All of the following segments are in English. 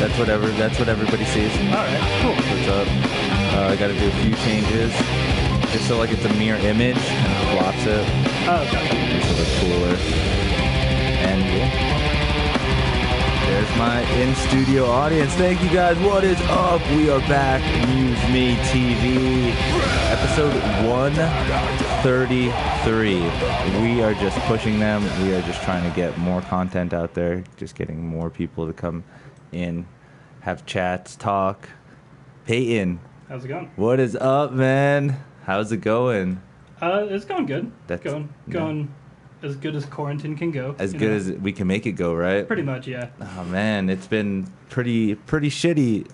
That's what everybody sees. All right, cool. What's up? I got to do a few changes, just so like it's a mirror image and flops it. Oh, gotcha. Makes it look cooler. And yeah. There's my in-studio audience. Thank you guys. What is up? We are back. MuseMe TV, episode 133. We are just pushing them. We are just trying to get more content out there. Just getting more people to come in, have chats, talk. Peyton. How's it going? What is up, man? How's it going? It's going good. That's going as good as quarantine can go. As good as we can make it go, right? Pretty much, yeah. Oh man, it's been pretty shitty.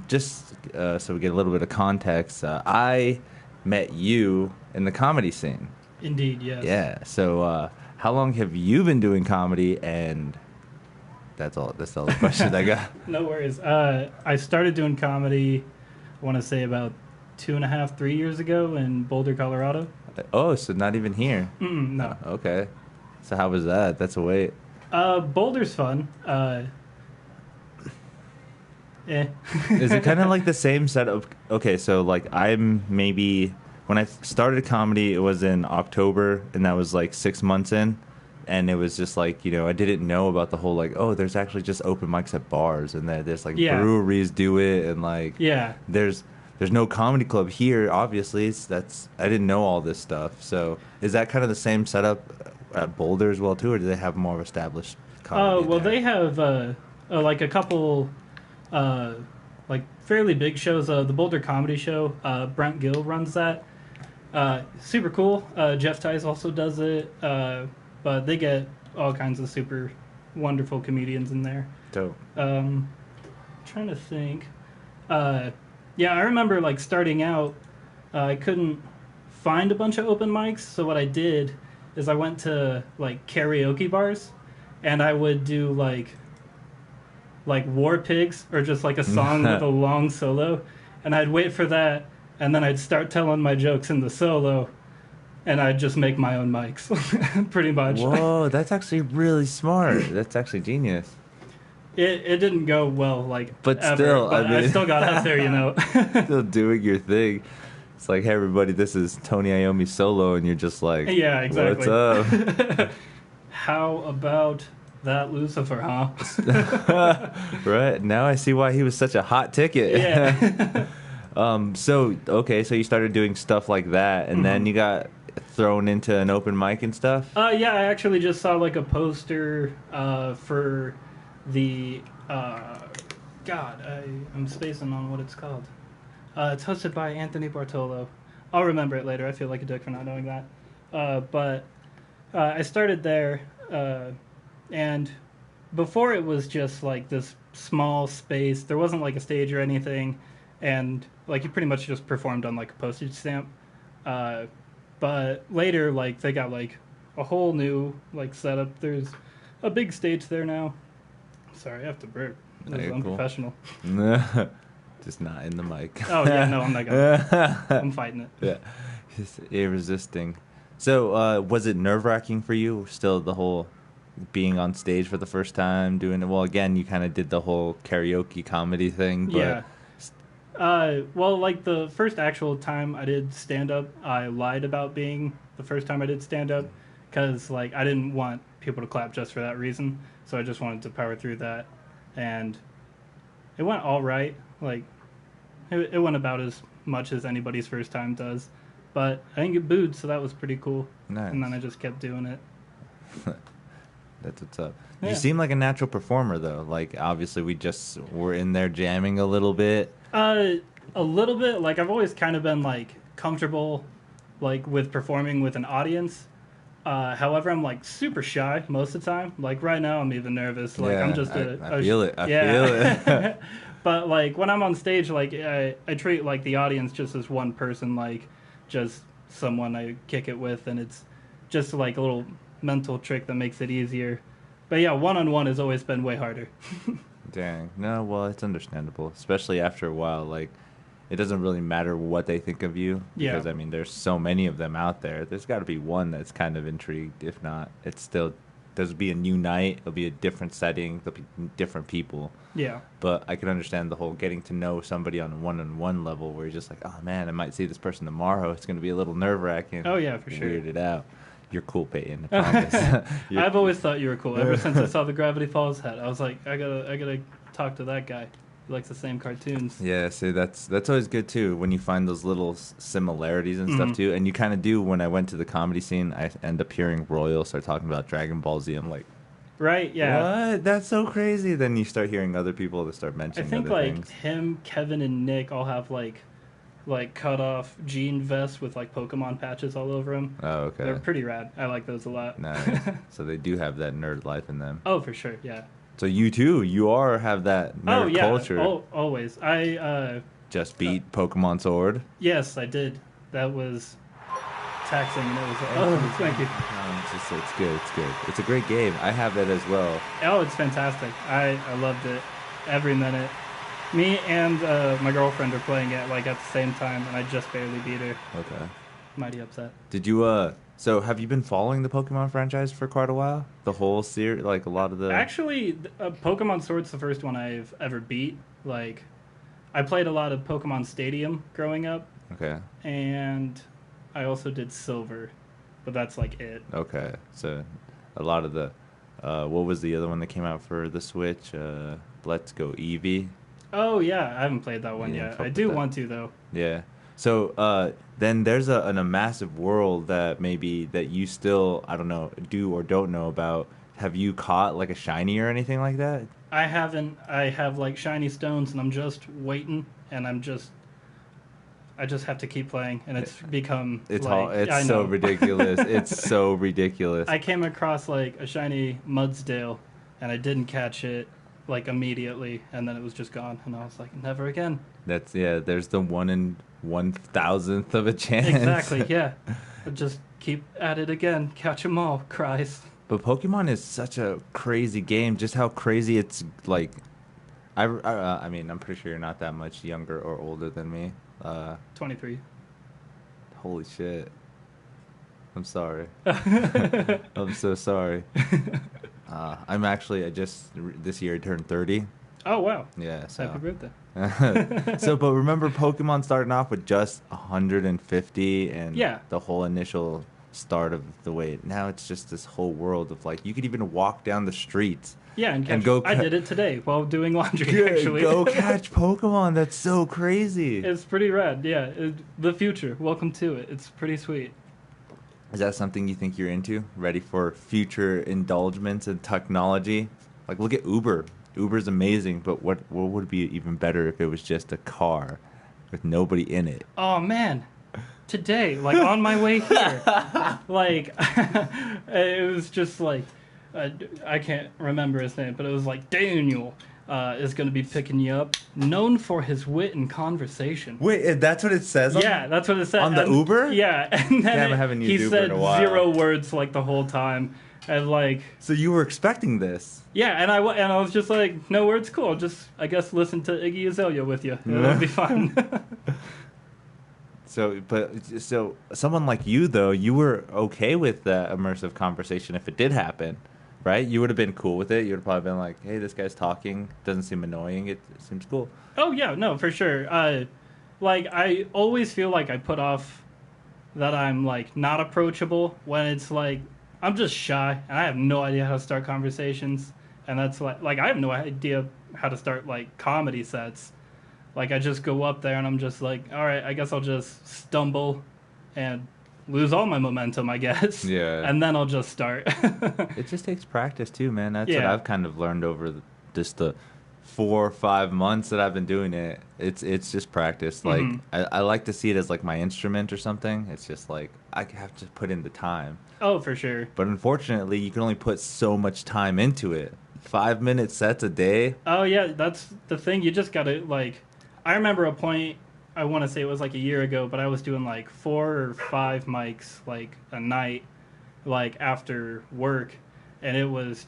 Just so we get a little bit of context, I met you in the comedy scene. Indeed, yes. Yeah. So how long have you been doing comedy? And that's all the questions I got. No worries. I started doing comedy, I want to say about 2.5, 3 years ago in Boulder, Colorado. Oh, so not even here. No. Okay. So how was that? That's a wait. Boulder's fun. Is it kind of like the same setup? Okay, so like I'm maybe when I started comedy, it was in October, and that was like 6 months in, and it was just like, you know, I didn't know about the whole like, oh, there's actually just open mics at bars, and that there's like breweries do it, and like there's no comedy club here, obviously. I didn't know all this stuff. So is that kind of the same setup at Boulder as well too, or do they have more established comedy? Well, they have like a couple like fairly big shows. The Boulder Comedy Show, Brent Gill runs that. Super cool. Jeff Tice also does it, but they get all kinds of super wonderful comedians in there. Dope. Trying to think. Yeah, I remember like starting out, I couldn't find a bunch of open mics, so what I did is I went to like karaoke bars, and I would do like War Pigs or just like a song with a long solo, and I'd wait for that, and then I'd start telling my jokes in the solo, and I'd just make my own mics, pretty much. Whoa, that's actually really smart. That's actually genius. It didn't go well, like, but ever, still, but I still got out there, you know. Still doing your thing. It's like, hey, everybody, this is Tony Iommi solo, and you're just like, yeah, exactly. What's up? How about that Lucifer, huh? Right. Now I see why he was such a hot ticket. Yeah. So you started doing stuff like that, and then you got thrown into an open mic and stuff? Yeah, I actually just saw, like, a poster for the I'm spacing on what it's called. It's hosted by Anthony Bartolo. I'll remember it later. I feel like a dick for not knowing that. But I started there, and before it was just like this small space. There wasn't like a stage or anything, and like you pretty much just performed on like a postage stamp. But later, like they got like a whole new like setup. There's a big stage there now. Sorry, I have to burp. This is unprofessional. Cool. Just not in the mic. Oh, yeah, no, I'm not gonna. I'm fighting it. Yeah, it's irresisting. So, was it nerve-wracking for you, still, the whole being on stage for the first time, doing it? Well, again, you kind of did the whole karaoke comedy thing, but... Yeah. Well, like, the first actual time I did stand-up, I lied about being the first time I did stand-up, because, like, I didn't want people to clap just for that reason. So I just wanted to power through that, and it went all right. Like, it went about as much as anybody's first time does, but I didn't get booed, so that was pretty cool. Nice. And then I just kept doing it. That's what's up. Yeah. You seem like a natural performer, though. Like, obviously, we're in there jamming a little bit. A little bit. Like, I've always kind of been, like, comfortable, like, with performing with an audience. However, I'm like super shy most of the time. Like right now, I'm even nervous. Like I'm just I feel it. I feel it. But like when I'm on stage, like I treat like the audience just as one person, like just someone I kick it with, and it's just like a little mental trick that makes it easier. But yeah, one-on-one has always been way harder. Dang. No, well, it's understandable, especially after a while. Like, it doesn't really matter what they think of you. Because, I mean, there's so many of them out there. There's got to be one that's kind of intrigued. If not, it still there'll be a new night, it'll be a different setting, there'll be different people. Yeah. But I can understand the whole getting to know somebody on a one-on-one level where you're just like, oh man, I might see this person tomorrow. It's going to be a little nerve-wracking. Oh yeah, for sure. Weirded out. You're cool, Peyton. I promise. I've always thought you were cool. Ever since I saw the Gravity Falls hat, I was like, I gotta talk to that guy. He likes the same cartoons. Yeah, see, that's always good too when you find those little similarities and stuff too. And you kind of do. When I went to the comedy scene, I end up hearing Royal start talking about Dragon Ball Z. I'm like, right? Yeah. what? That's so crazy. Then you start hearing other people that start mentioning. I think other like things. him, Kevin, and Nick all have like cut off jean vests with like Pokemon patches all over them. Oh, okay. They're pretty rad. I like those a lot. Nice. So they do have that nerd life in them. Oh, for sure. Yeah. So you too, have that nerd culture. Oh, always. I just beat Pokemon Sword. Yes, I did. That was taxing, and it was. Oh, thank you. It's good. It's good. It's a great game. I have it as well. Oh, it's fantastic. I loved it every minute. Me and my girlfriend are playing it like at the same time, and I just barely beat her. Okay. Mighty upset. Did you So have you been following the Pokemon franchise for quite a while? The whole series, like a lot of the. Actually, Pokemon Sword's the first one I've ever beat. Like, I played a lot of Pokemon Stadium growing up. Okay. And I also did Silver, but that's like it. Okay, so a lot of the. What was the other one that came out for the Switch? Let's Go Eevee. Oh yeah, I haven't played that one yet. I do want to though. Yeah. So then there's a massive world that you still, I don't know, do or don't know about. Have you caught like a shiny or anything like that? I haven't. I have like shiny stones, and I'm just waiting, and I just have to keep playing, and it's become. It's so ridiculous. It's so ridiculous. I came across like a shiny Mudsdale, and I didn't catch it like immediately, and then it was just gone, and I was like, never again. There's the 1 in 1,000th of a chance. Exactly, yeah. Just keep at it again. Catch 'em all, Christ. But Pokemon is such a crazy game. Just how crazy it's like. I mean, I'm pretty sure you're not that much younger or older than me. 23. Holy shit. I'm sorry. I'm so sorry. I'm actually, this year I turned 30. Oh, wow. Yeah. So. Happy birthday. But remember Pokemon starting off with just 150 and the whole initial start of the way. Now it's just this whole world of like, you could even walk down the streets. Yeah, and go. I did it today while doing laundry, actually. Go catch Pokemon. That's so crazy. It's pretty rad, yeah. The future. Welcome to it. It's pretty sweet. Is that something you think you're into? Ready for future indulgence in technology? Like, look at Uber. Uber's amazing, but what would be even better if it was just a car with nobody in it? Oh, man. Today, like, on my way here, like, it was just like, I can't remember his name, but it was like, Daniel is going to be picking you up, known for his wit and conversation. Wait, that's what it says? That's what it said. On the Uber? Yeah. And then I haven't used he Uber in a while. said 0 words, like, the whole time. And, like... So you were expecting this? Yeah, and I was just like, no words, cool. Just, I guess, listen to Iggy Azalea with you. It'll be fun. So someone like you, though, you were okay with that immersive conversation if it did happen, right? You would have been cool with it. You would have probably been like, hey, this guy's talking. Doesn't seem annoying. It seems cool. Oh, yeah, no, for sure. Like, I always feel like I put off that I'm, like, not approachable when it's like, I'm just shy, and I have no idea how to start conversations. And that's like I have no idea how to start, like, comedy sets. Like, I just go up there, and I'm just like, all right, I guess I'll just stumble and lose all my momentum, I guess. Yeah. And then I'll just start. It just takes practice, too, man. That's what I've kind of learned over just the 4 or 5 months that I've been doing it. It's just practice. Like, I like to see it as, like, my instrument or something. It's just, like, I have to put in the time. Oh, for sure. But unfortunately, you can only put so much time into it. 5-minute sets a day. Oh, yeah, that's the thing. You just got to, like... I remember a point, I want to say it was like a year ago, but I was doing like 4 or 5 mics like a night, like after work, and it was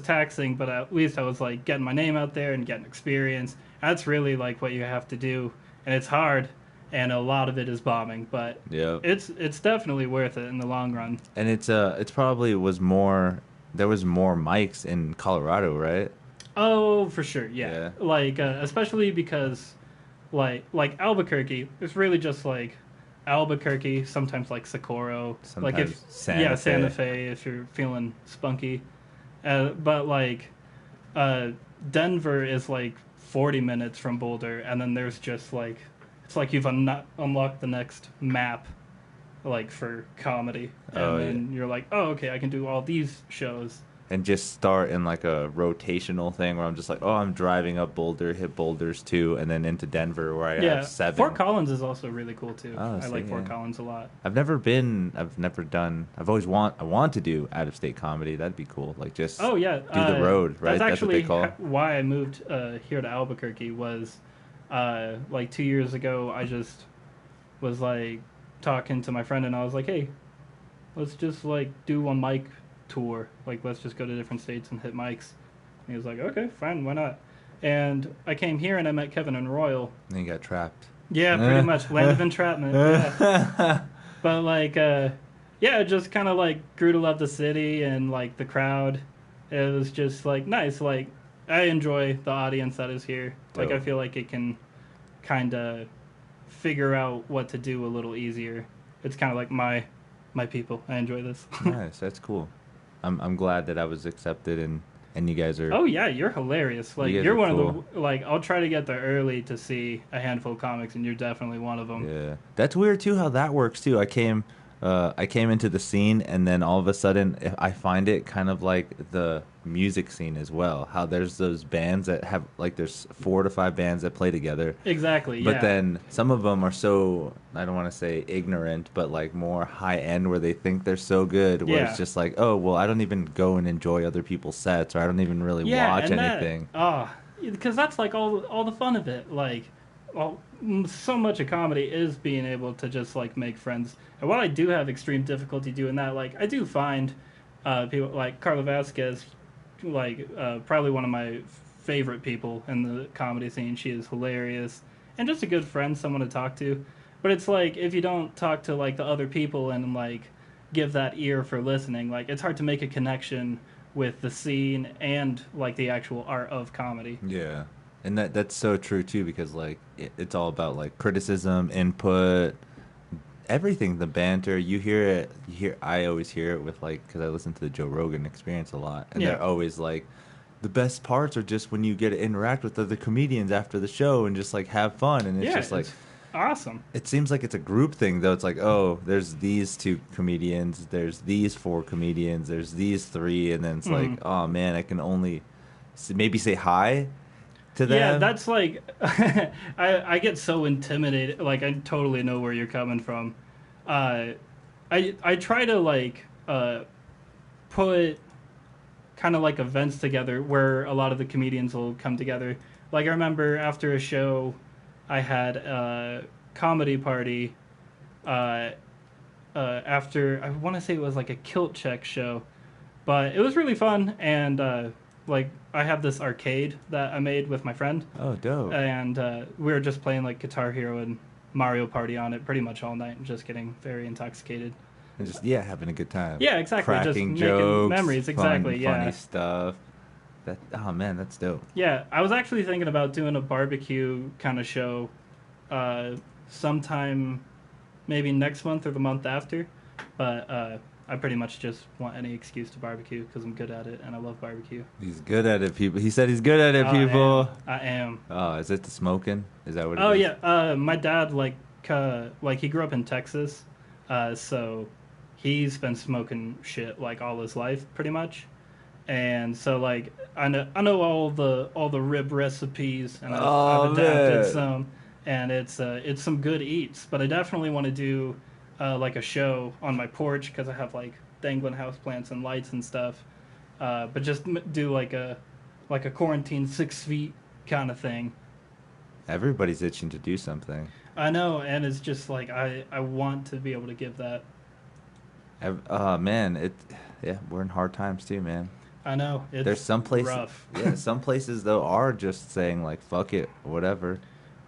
taxing, but at least I was like getting my name out there and getting experience. That's really like what you have to do, and it's hard, and a lot of it is bombing, but it's definitely worth it in the long run. And it's probably was more there was more mics in Colorado, right? Oh, for sure, yeah. Yeah. Like especially because like Albuquerque, it's really just like Albuquerque, sometimes like Socorro, like if Sometimes Santa yeah, Santa Fe. Fe if you're feeling spunky. But like Denver is like 40 minutes from Boulder, and then there's just like it's like you've unlocked the next map, like for comedy, and Oh, then you're like, oh, okay, I can do all these shows. and just start in like a rotational thing where I'm just like, oh, I'm driving up Boulder, hit Boulders 2, and then into Denver where I Yeah, have 7. Fort Collins is also really cool too. Oh, I see, like Fort yeah. Collins a lot. I've never done, I want to do out of state comedy. That'd be cool. Like just Oh yeah, do the road, right? That's That's what they actually call it. why I moved here to Albuquerque. Was like 2 years ago. I just was like talking to my friend, and I was like, "Hey, let's just like do a mic tour. Like, let's just go to different states and hit mics." And he was like, "Okay, fine, why not?" And I came here and I met Kevin and Royal. And then you got trapped. Yeah, pretty much land of entrapment. Yeah. But like, yeah, it just kind of like grew to love the city and like the crowd. It was just like nice. Like I enjoy the audience that is here. Like I Dope. feel like it can kind of figure out what to do a little easier. It's kind of like my people. I enjoy this. Nice, that's cool. I'm glad that I was accepted and you guys are. Oh yeah, you're hilarious. Like You guys you're are one cool. of the like I'll try to get there early to see a handful of comics, and you're definitely one of them. Yeah, that's weird too. How that works too. I came into the scene, and then all of a sudden, I find it kind of like the music scene as well. How there's those bands that have like there's 4 to 5 bands that play together, Exactly. but Yeah. then some of them are so, I don't want to say ignorant, but like more high end where they think they're so good. Where Yeah. it's just like, oh well, I don't even go and enjoy other people's sets, or I don't even really yeah, watch and anything. because that's like all the fun of it. Like, so much of comedy is being able to just like make friends. And while I do have extreme difficulty doing that, like I do find people like Carla Vasquez, like probably one of my favorite people in the comedy scene. She is hilarious and just a good friend, someone to talk to. But it's like if you don't talk to like the other people and like give that ear for listening, like it's hard to make a connection with the scene and like the actual art of comedy. Yeah, and that's so true too, because like it's all about like criticism, input, everything, the banter. You hear it. I always hear it with like, because I listen to the Joe Rogan Experience a lot, and Yeah. they're always like, the best parts are just when you get to interact with other comedians after the show and just like have fun. And it's Yeah, just like, it's awesome. it seems like it's a group thing though. It's like, oh, there's these 2 comedians, there's these 4 comedians, there's these 3, and then it's like, oh man, I can only maybe say hi to them. Yeah, that's like I get so intimidated. Like I totally know where you're coming from. I try to like put kind of like events together where a lot of the comedians will come together. Like I remember after a show, I had a comedy party. After I want to say it was like a Kilt Check show, but it was really fun. And like I have this arcade that I made with my friend, Oh, dope. and we were just playing like Guitar Hero and Mario Party on it pretty much all night, and just getting very intoxicated. And just having a good time. Yeah, exactly. Just Cracking making jokes, memories. Exactly. fun, Yeah. funny stuff. That, oh man, that's dope. Yeah, I was actually thinking about doing a barbecue kind of show sometime maybe next month or the month after. But I pretty much just want any excuse to barbecue because I'm good at it and I love barbecue. He's good at it, people. He said he's good at it, people. I am. Oh, is it the smoking? Is that what it is? Oh, yeah. My dad, like he grew up in Texas, so he's been smoking shit like all his life pretty much. And so like I know all the rib recipes, and I've adapted man. some, and it's some good eats. But I definitely want to do like a show on my porch because I have like dangling houseplants and lights and stuff. But just do like a quarantine 6 feet kind of thing. Everybody's itching to do something. I know, and it's just like I want to be able to give that. Oh man, we're in hard times too, man. I know it's There's some places, rough. yeah, some places though are just saying like fuck it, whatever.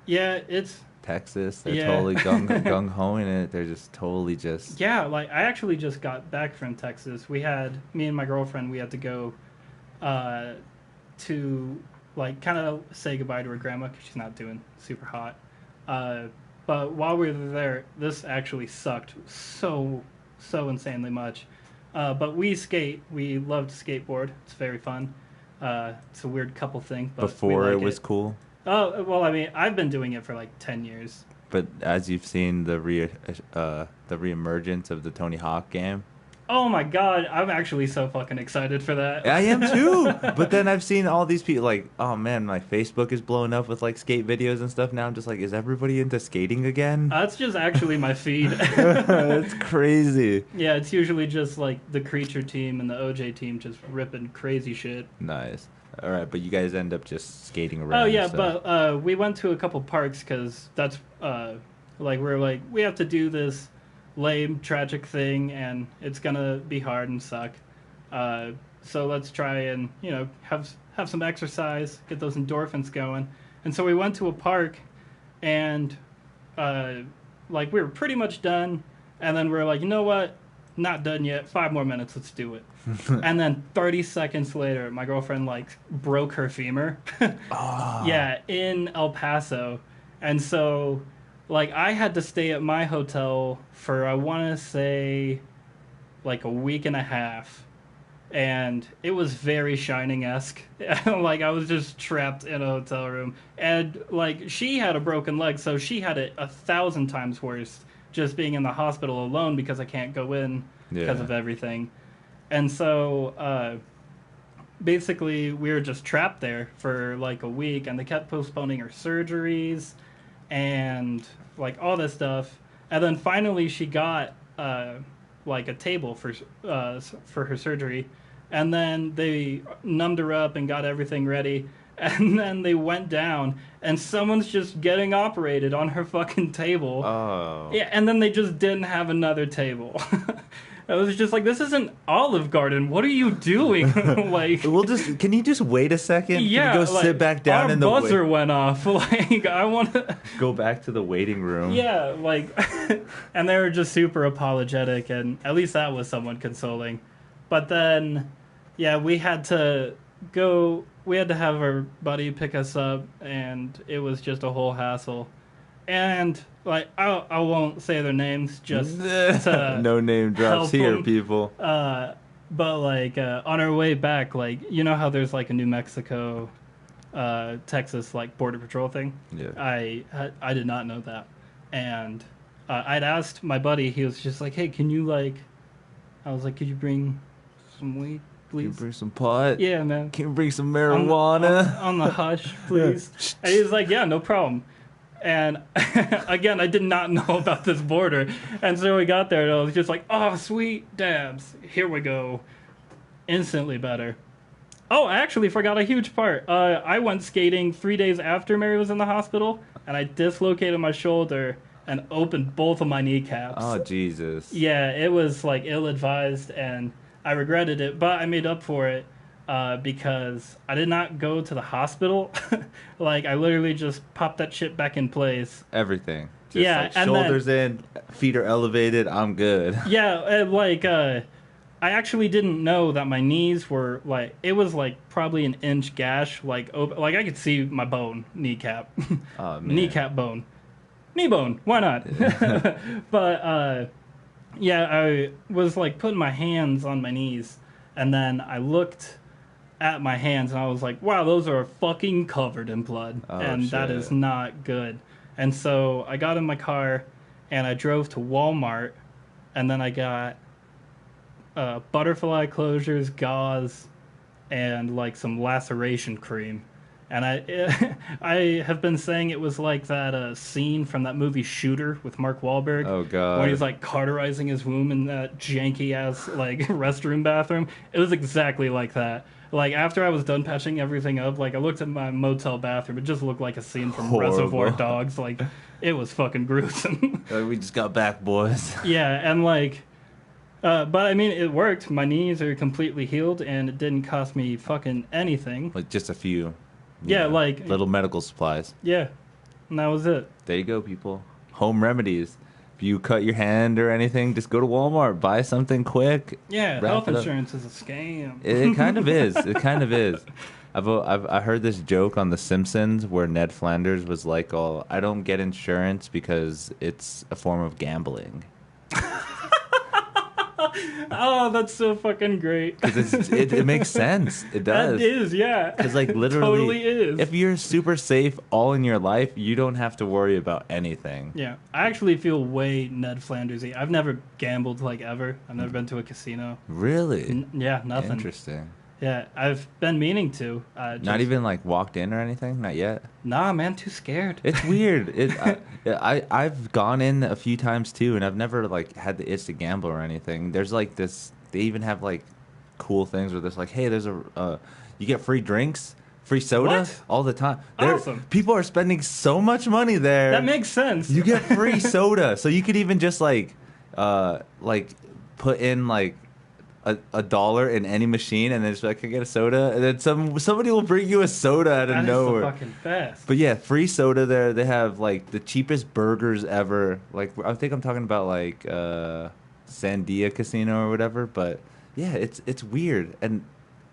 Yeah, it's Texas. They're Yeah. totally gung ho in it. They're just totally just. Yeah, like I actually just got back from Texas. Me and my girlfriend, we had to go to like kind of say goodbye to her grandma because she's not doing super hot. But while we were there, this actually sucked so insanely much. But we skate. We love to skateboard. It's very fun. It's a weird couple thing. But Before we like it was cool. Oh well, I mean, I've been doing it for like 10 years. But as you've seen the reemergence of the Tony Hawk game. Oh my god, I'm actually so fucking excited for that. I am too. But then I've seen all these people like, oh man, my Facebook is blowing up with like skate videos and stuff. Now I'm just like, is everybody into skating again? That's just actually my feed. That's crazy. Yeah, it's usually just like the Creature team and the OJ team just ripping crazy shit. Nice. All right, but you guys end up just skating around. Oh yeah, so. but we went to a couple parks because that's like we're like we have to do this lame tragic thing and it's gonna be hard and suck. So let's try and have some exercise, get those endorphins going. And so we went to a park, and like we were pretty much done, and then we're like, you know what? Not done yet. 5 more minutes. Let's do it. And then 30 seconds later, my girlfriend like broke her femur. Oh. Yeah, in El Paso. And so like I had to stay at my hotel for I want to say like a week and a half. And it was very Shining-esque. Like I was just trapped in a hotel room. And like she had a broken leg, so she had it 1,000 times worse just being in the hospital alone because I can't go in because of everything. And so basically we were just trapped there for like a week, and they kept postponing her surgeries and like all this stuff. And then finally she got like a table for her surgery, and then they numbed her up and got everything ready. And then they went down, and someone's just getting operated on her fucking table. Oh. Yeah, and then they just didn't have another table. I was just like, this isn't Olive Garden. What are you doing? Like, Can you just wait a second? Yeah, Can you go sit back down in the our buzzer went off. Like, I want to go back to the waiting room. Yeah, like, and they were just super apologetic, and at least that was somewhat consoling. But then, yeah, we had to have our buddy pick us up, and it was just a whole hassle. And like I won't say their names, just to no name drops here, them. people. But like on our way back, like you know how there's like a New Mexico, Texas like border patrol thing. Yeah. I did not know that, and I'd asked my buddy. He was just like, "Hey, can you like?" I was like, "Could you bring some weed, please?" Can you bring some pot? Yeah, man. Can you bring some marijuana? On the hush, please. Yeah. And he was like, yeah, no problem. And again, I did not know about this border. And so we got there, and I was just like, oh, sweet dabs. Here we go. Instantly better. Oh, I actually forgot a huge part. I went skating 3 days after Mary was in the hospital, and I dislocated my shoulder and opened both of my kneecaps. Oh, Jesus. Yeah, it was like ill-advised, and I regretted it, but I made up for it because I did not go to the hospital. Like, I literally just popped that shit back in place. Everything. Just Yeah, like and shoulders in, feet are elevated, I'm good. Yeah, like, I actually didn't know that my knees were, like, it was, like, probably an inch gash, like, like I could see my bone, kneecap. Oh, man. Kneecap bone. Knee bone, why not? But, yeah, I was, like, putting my hands on my knees, and then I looked at my hands, and I was like, wow, those are fucking covered in blood, and that is not good. And so I got in my car, and I drove to Walmart, and then I got butterfly closures, gauze, and, like, some laceration cream. And I have been saying it was like that scene from that movie Shooter with Mark Wahlberg. Oh, God. When he's, like, cauterizing his womb in that janky-ass, like, restroom bathroom. It was exactly like that. Like, after I was done patching everything up, like, I looked at my motel bathroom. It just looked like a scene from Reservoir Dogs. Like, it was fucking gruesome. We just got back, boys. Yeah, and, like... but, I mean, it worked. My knees are completely healed, and it didn't cost me fucking anything. Like, just a few... Yeah, like... little medical supplies. Yeah. And that was it. There you go, people. Home remedies. If you cut your hand or anything, just go to Walmart, buy something quick. Yeah, health insurance is a scam. It kind of is. It kind of is. I heard this joke on The Simpsons where Ned Flanders was like, "Oh, I don't get insurance because it's a form of gambling." Oh, that's so fucking great. Because it makes sense. It does. That is, yeah. Because like literally, Totally is. if you're super safe all in your life, you don't have to worry about anything. Yeah, I actually feel way Ned Flandersy. I've never gambled like ever. I've never been to a casino. Really? Yeah, nothing. Interesting. Yeah, I've been meaning to. Not even like walked in or anything? Not yet? Nah, man, too scared. It's weird. I've gone in a few times too, and I've never like had the itch to gamble or anything. There's like this, they even have like cool things where there's like, hey, there's you get free drinks, free soda all the time. Awesome. People are spending so much money there. That makes sense. You get free soda, so you could even just like put in like a dollar in any machine, and then just like, I get a soda, and then somebody will bring you a soda out of nowhere. That is the fucking best. But yeah, free soda there. They have like the cheapest burgers ever. Like I think I'm talking about like Sandia Casino or whatever. But yeah, it's weird and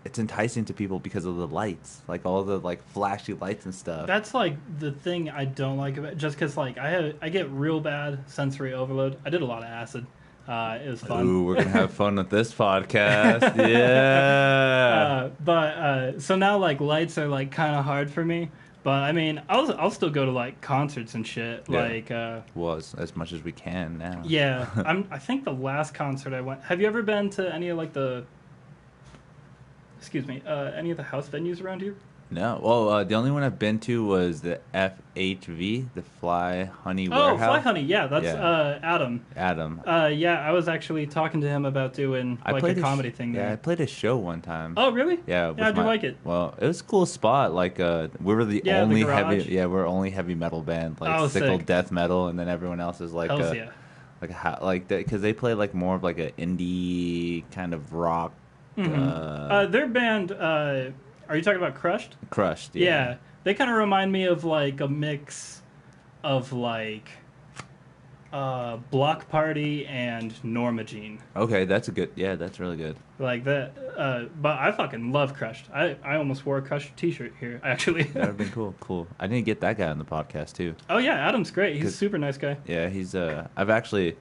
it's enticing to people because of the lights, like all the like flashy lights and stuff. That's like the thing I don't like about it, just because like I get real bad sensory overload. I did a lot of acid. It was fun. Ooh, we're gonna have fun with this podcast. Yeah. But so now like lights are like kind of hard for me. But I mean, I'll still go to like concerts and shit. Yeah. Like well, as much as we can now. Yeah, I think the last concert I went. Have you ever been to any of like the? Excuse me. Any of the house venues around here? No. Well, the only one I've been to was the FHV, the Fly Honey Oh, Warehouse. Fly Honey. Yeah, that's Adam. Adam. Yeah, I was actually talking to him about doing like a comedy thing there. Yeah, I played a show one time. Oh, really? Yeah. How'd you like it? Well, it was a cool spot. Like, we were the only garage. we're only heavy metal band, like sickle sick. Death metal, and then everyone else is like, Hells yeah. like because they play like more of like an indie kind of rock. Mm-hmm. Their band. Are you talking about Crushed? Crushed, yeah. They kind of remind me of like a mix of like Block Party and Norma Jean. Okay, that's really good. Like that, but I fucking love Crushed. I almost wore a Crushed t-shirt here, actually. That would have been cool. Cool. I didn't get that guy on the podcast too. Oh yeah, Adam's great. He's a super nice guy. Yeah, he's I've actually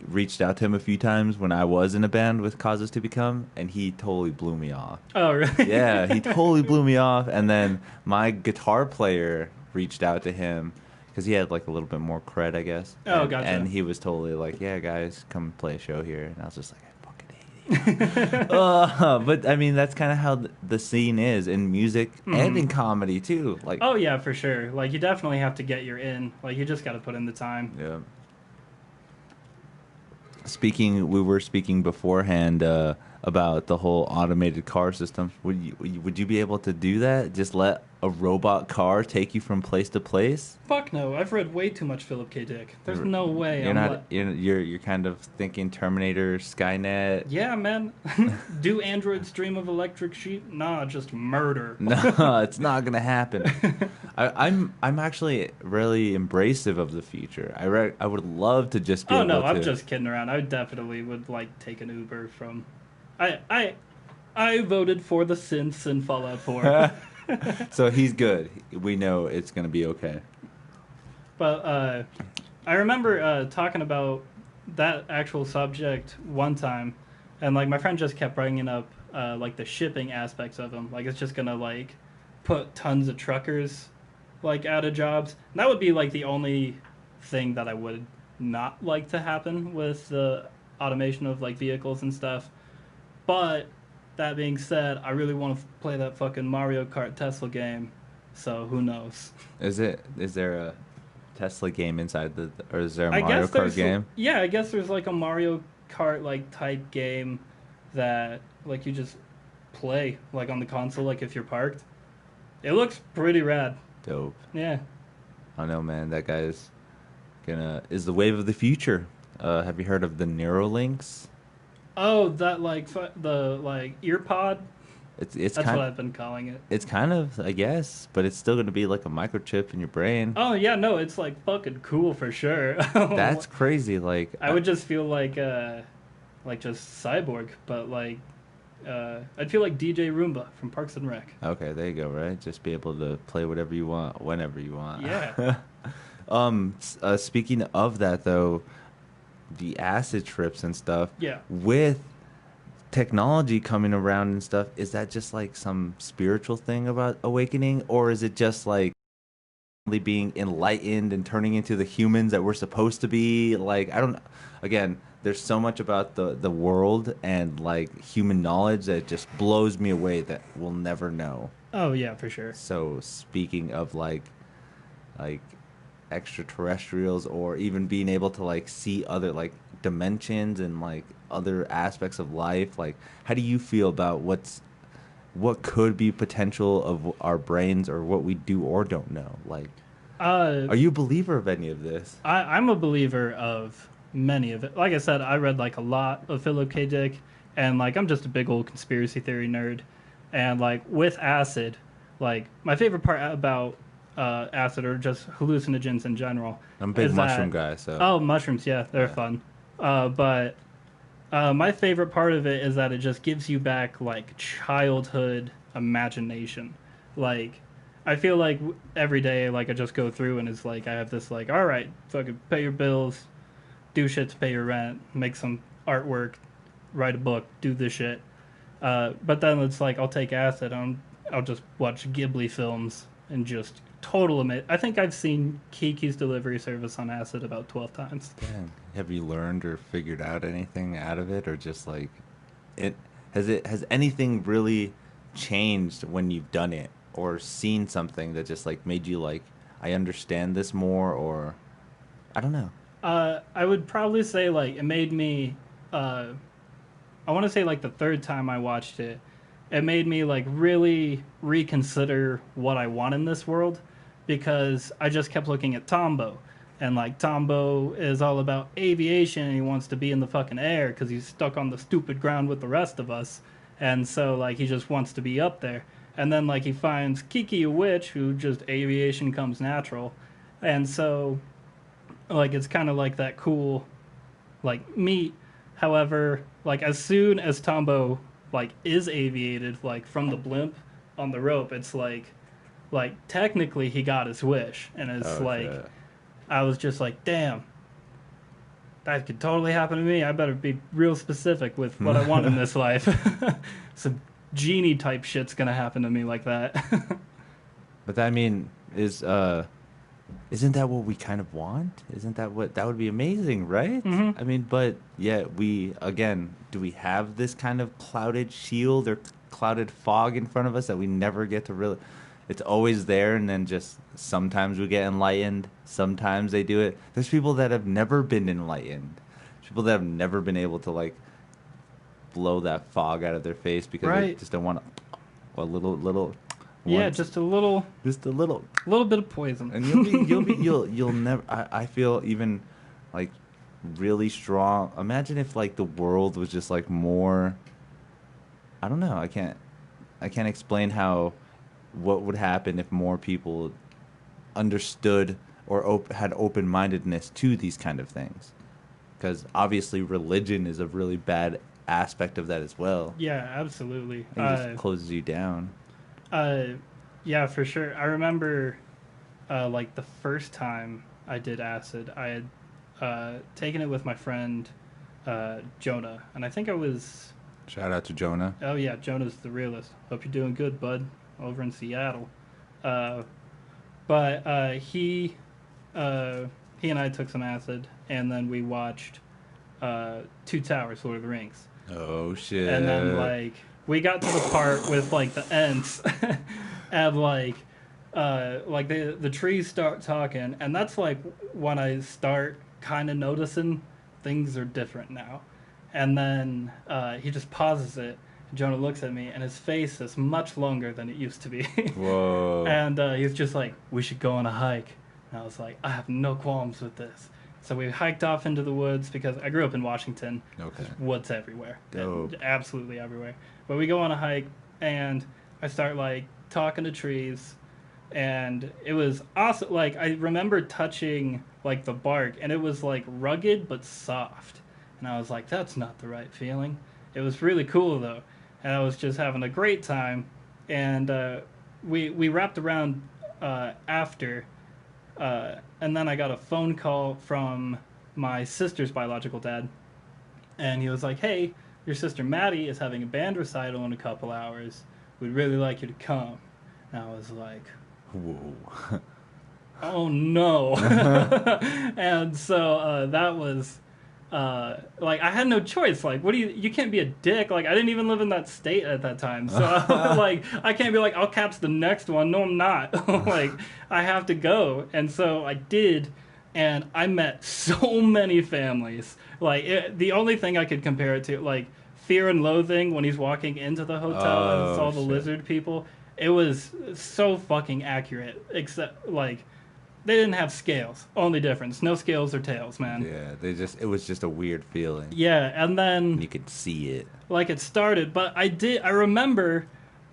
reached out to him a few times when I was in a band with Causes to Become, and he totally blew me off. Oh, really? Yeah, he totally blew me off. And then my guitar player reached out to him because he had like a little bit more cred, I guess. Oh, gotcha. And he was totally like, yeah, guys, come play a show here. And I was just like, I fucking hate you. But I mean, that's kind of how the scene is in music and in comedy too. Like, oh yeah, for sure. Like you definitely have to get your in. Like you just got to put in the time. Yeah. We were speaking beforehand about the whole automated car system. Would you be able to do that? Just let a robot car take you from place to place? Fuck no! I've read way too much Philip K. Dick. There's no way. You're kind of thinking Terminator, Skynet. Yeah, man. Do androids dream of electric sheep? Nah, just murder. No, it's not gonna happen. I'm actually really embracive of the future. I would love to just be. Oh no, I'm just kidding around. I definitely would like take an Uber from. I voted for the synths in Fallout 4. So he's good. We know it's going to be okay. But I remember talking about that actual subject one time, and like my friend just kept bringing up like the shipping aspects of them. Like it's just going to like put tons of truckers like out of jobs. And that would be like the only thing that I would not like to happen with the automation of like vehicles and stuff. But that being said, I really want to play that fucking Mario Kart Tesla game. So who knows? Is there a Tesla game inside or is there a Mario Kart game? Yeah, I guess there's like a Mario Kart like type game that like you just play like on the console, like if you're parked. It looks pretty rad. Dope. Yeah. I don't know, man. That guy is the wave of the future. Have you heard of the Neuralinks? Oh, that like the like ear pod. It's That's kind what I've been calling it. it's kind of, I guess, but it's still going to be like a microchip in your brain. Oh yeah, no, it's like fucking cool for sure. That's crazy. Like, I would just feel like just cyborg, but like I'd feel like DJ Roomba from Parks and Rec. okay, there you go. Right, just be able to play whatever you want, whenever you want. Yeah. Speaking of that though, the acid trips and stuff. Yeah. With technology coming around and stuff, is that just like some spiritual thing about awakening, or is it just like being enlightened and turning into the humans that we're supposed to be? Like, I don't, again, there's so much about the world and like human knowledge that just blows me away that we'll never know. Oh yeah, for sure. So speaking of like extraterrestrials, or even being able to like see other like dimensions and like other aspects of life, like how do you feel about what could be potential of our brains, or what we do or don't know? Like, are you a believer of any of this? I'm a believer of many of it. Like I said, I read like a lot of Philip K. Dick, and like I'm just a big old conspiracy theory nerd. And like with acid, like my favorite part about acid, or just hallucinogens in general. I'm a big mushroom guy, so. Oh, mushrooms, yeah, they're fun. But my favorite part of it is that it just gives you back like childhood imagination. Like I feel like every day, like I just go through and it's like I have this like, all right, fucking pay your bills, do shit to pay your rent, make some artwork, write a book, do this shit. But then it's like I'll take acid, I'll just watch Ghibli films and just total admit. I think I've seen Kiki's Delivery Service on acid about 12 times. Dang. Have you learned or figured out anything out of it, or just like has anything really changed when you've done it, or seen something that just like made you like, I understand this more, or I don't know. I would probably say like it made me I want to say like the third time I watched it, it made me like really reconsider what I want in this world, because I just kept looking at Tombo, and like Tombo is all about aviation and he wants to be in the fucking air because he's stuck on the stupid ground with the rest of us, and so like he just wants to be up there. And then like he finds Kiki, a witch, who just aviation comes natural, and so like it's kind of like that cool like meet. However, like as soon as Tombo like is aviated like from the blimp on the rope, it's like technically he got his wish, and it's I was just like, damn, that could totally happen to me. I better be real specific with what I want in this life. Some genie type shit's gonna happen to me like that. But that, I mean, isn't that what we kind of want? Isn't that what, that would be amazing, right? Mm-hmm. I mean, but yeah, do we have this kind of clouded shield or clouded fog in front of us that we never get to really, it's always there, and then just sometimes we get enlightened, sometimes they do it. There's people that have never been enlightened, people that have never been able to like blow that fog out of their face because they just don't want a little yeah, just a little bit of poison, and you'll never. I feel even like really strong. Imagine if like the world was just like more. I don't know. I can't explain what would happen if more people understood or had open-mindedness to these kind of things, because obviously religion is a really bad aspect of that as well. Yeah, absolutely. It just closes you down. Yeah, for sure. I remember, like the first time I did acid, I had taken it with my friend Jonah, and I think I was. Shout out to Jonah. Oh yeah, Jonah's the realist. Hope you're doing good, bud, over in Seattle. But he and I took some acid, and then we watched Two Towers, Lord of the Rings. Oh shit! And then like we got to the part with like the Ents, and like the trees start talking, and that's like when I start kind of noticing things are different now. And then he just pauses it. Jonah looks at me, and his face is much longer than it used to be. Whoa! And he's just like, "We should go on a hike." And I was like, "I have no qualms with this." So we hiked off into the woods, because I grew up in Washington. Okay. There's woods everywhere. Dope. Absolutely everywhere. But we go on a hike, and I start like talking to trees, and it was awesome. Like I remember touching like the bark, and it was like rugged but soft, and I was like, that's not the right feeling. It was really cool though, and I was just having a great time, and we wrapped around after, and then I got a phone call from my sister's biological dad, and he was like, hey, your sister Maddie is having a band recital in a couple hours. We'd really like you to come. And I was like, Whoa. oh no. And so that was like I had no choice. Like, what do you can't be a dick. Like, I didn't even live in that state at that time, so like I can't be like, I'll caps the next one. No, I'm not. Like, I have to go. And so I did, and I met so many families. Like, the only thing I could compare it to, like Fear and Loathing when he's walking into the hotel and it's all the lizard people. It was so fucking accurate, except like they didn't have scales. Only difference, no scales or tails, man. Yeah, it was just a weird feeling. Yeah, and then You could see it. like it started, but I remember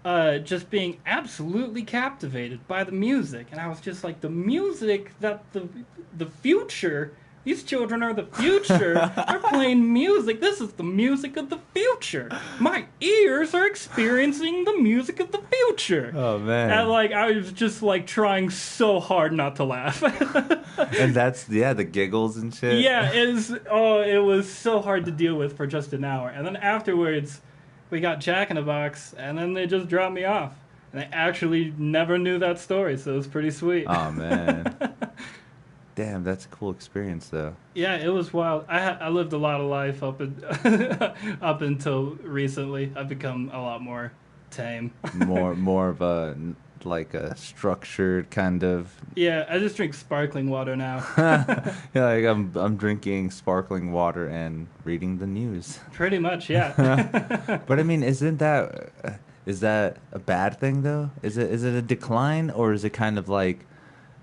just being absolutely captivated by the music, and I was just like, the music that the future. These children are the future. They're playing music. This is the music of the future. My ears are experiencing the music of the future. Oh, man. And like I was just like trying so hard not to laugh. And that's, the giggles and shit. Yeah, it was so hard to deal with for just an hour. And then afterwards, we got Jack in the Box, and then they just dropped me off. And I actually never knew that story, so it was pretty sweet. Oh, man. Damn, that's a cool experience, though. Yeah, it was wild. I lived a lot of life up until recently. I've become a lot more tame. more of a structured kind of. Yeah, I just drink sparkling water now. Yeah, like I'm drinking sparkling water and reading the news. Pretty much, yeah. But I mean, is that a bad thing though? Is it a decline, or is it kind of like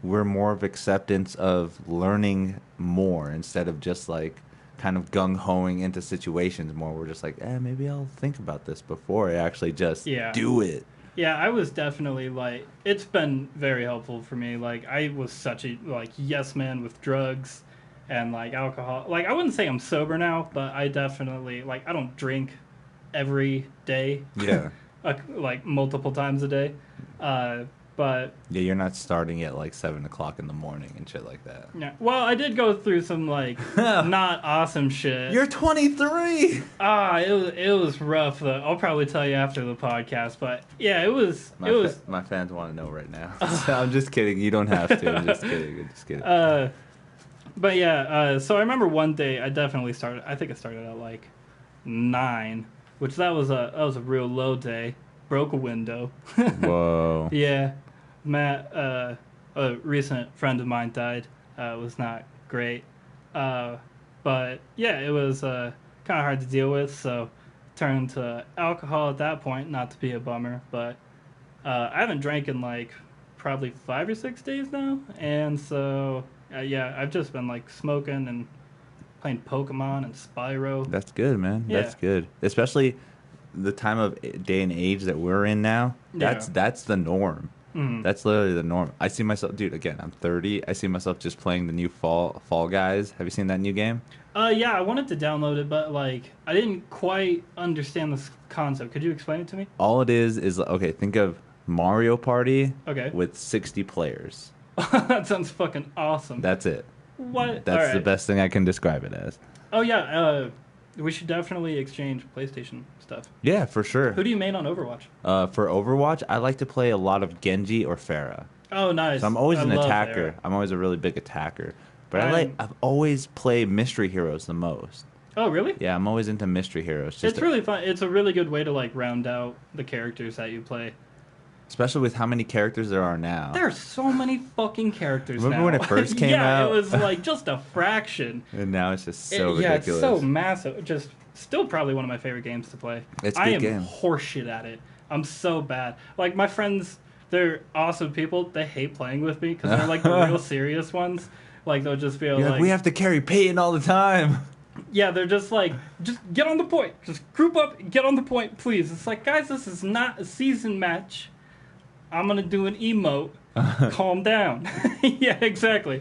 we're more of acceptance of learning more instead of just like kind of gung-hoing into situations more? We're just like, maybe I'll think about this before I actually just do it. Yeah, I was definitely like, it's been very helpful for me. Like, I was such a like yes man with drugs and like alcohol. Like, I wouldn't say I'm sober now, but I definitely like I don't drink every day. Yeah. Like multiple times a day. But yeah, you're not starting at like 7:00 in the morning and shit like that. Yeah. Well, I did go through some like not awesome shit. You're 23. It was rough though. I'll probably tell you after the podcast, but yeah, it was. My fans want to know right now. I'm just kidding. You don't have to. I'm just kidding. But yeah, so I remember one day I definitely started. I think I started at like 9, which that was a real low day. Broke a window. Whoa. Yeah. Matt, a recent friend of mine died. It was not great. But yeah, it was kind of hard to deal with, so turned to alcohol at that point, not to be a bummer. But I haven't drank in like probably 5 or 6 days now. And so, yeah, I've just been like smoking and playing Pokemon and Spyro. That's good, man. Yeah. That's good. Especially the time of day and age that we're in now. That's the norm. Mm. That's literally the norm. I see myself, dude, again, I'm 30. I see myself just playing the new Fall Guys. Have you seen that new game? Yeah, I wanted to download it, but like I didn't quite understand this concept. Could you explain it to me? All it is okay, think of Mario Party with 60 players. That sounds fucking awesome. That's it. What? That's the best thing I can describe it as. Oh yeah, we should definitely exchange PlayStation stuff. Yeah, for sure. Who do you main on Overwatch? For Overwatch, I like to play a lot of Genji or Pharah. Oh, nice. So I'm always an attacker. Pharah. I'm always a really big attacker. But I've always played mystery heroes the most. Oh, really? Yeah, I'm always into mystery heroes. It's really fun. It's a really good way to like round out the characters that you play. Especially with how many characters there are now. There are so many fucking characters now. Remember when it first came out? Yeah, it was like just a fraction. And now it's just so ridiculous. Yeah, it's so massive. Just still probably one of my favorite games to play. It's a good game. I am horseshit at it. I'm so bad. Like, my friends, they're awesome people. They hate playing with me because they're like the real serious ones. Like, they'll just be like, we have to carry Peyton all the time. Yeah, they're just like, just get on the point. Just group up, get on the point, please. It's like, guys, this is not a season match. I'm gonna do an emote. Calm down. Yeah, exactly.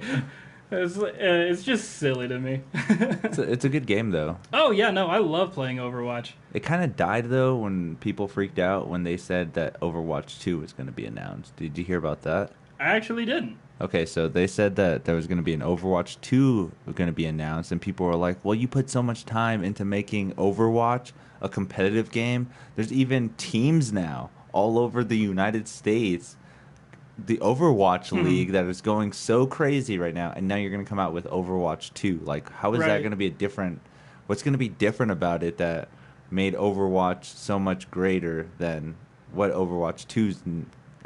It's just silly to me. It's a good game, though. Oh, yeah, no, I love playing Overwatch. It kind of died, though, when people freaked out when they said that Overwatch 2 was going to be announced. Did you hear about that? I actually didn't. Okay, so they said that there was going to be an Overwatch 2 going to be announced, and people were like, well, you put so much time into making Overwatch a competitive game. There's even teams now all over the United States, the Overwatch League that is going so crazy right now, and now you're going to come out with Overwatch 2. Like, how is that going to be what's going to be different about it that made Overwatch so much greater than what Overwatch 2's,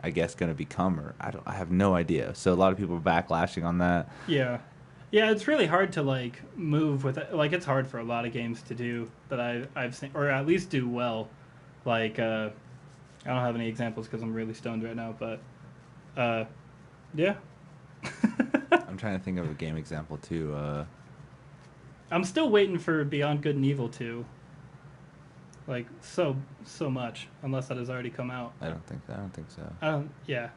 I guess, going to become? Or I have no idea. So a lot of people are backlashing on that. Yeah. Yeah, it's really hard to, like, move with it. Like, it's hard for a lot of games to do that I've seen, or at least do well. Like, I don't have any examples because I'm really stoned right now, but yeah. I'm trying to think of a game example too. I'm still waiting for Beyond Good and Evil 2. Like, so much, unless that has already come out. I don't think so. Yeah.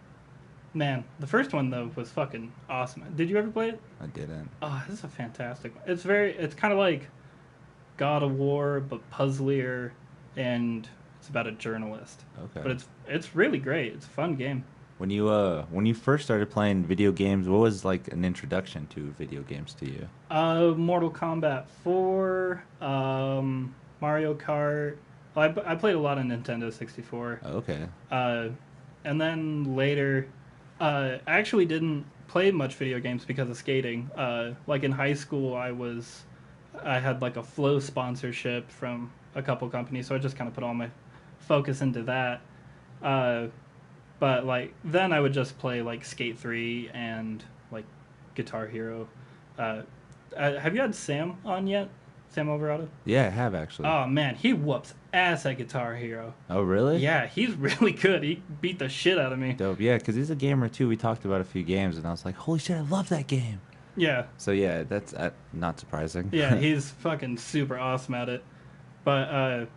Man, the first one though was fucking awesome. Did you ever play it? I didn't. Oh, this is a fantastic one. It's kind of like God of War but puzzlier, and it's about a journalist. Okay. But it's really great. It's a fun game. When you first started playing video games, what was like an introduction to video games to you? Mortal Kombat 4, Mario Kart. Well, I played a lot on Nintendo 64. Oh, okay. And then later, I actually didn't play much video games because of skating. Like in high school, I had like a Flow sponsorship from a couple companies, so I just kind of put all my focus into that. But like then I would just play like Skate 3 and like Guitar Hero. Have you had Sam on yet? Sam Alvarado? Yeah, I have actually. Oh man, he whoops ass at Guitar Hero. Oh really? Yeah, he's really good. He beat the shit out of me. Dope. Yeah, because he's a gamer too. We talked about a few games, and I was like, holy shit, I love that game. Yeah. So yeah, that's not surprising. Yeah, he's fucking super awesome at it. But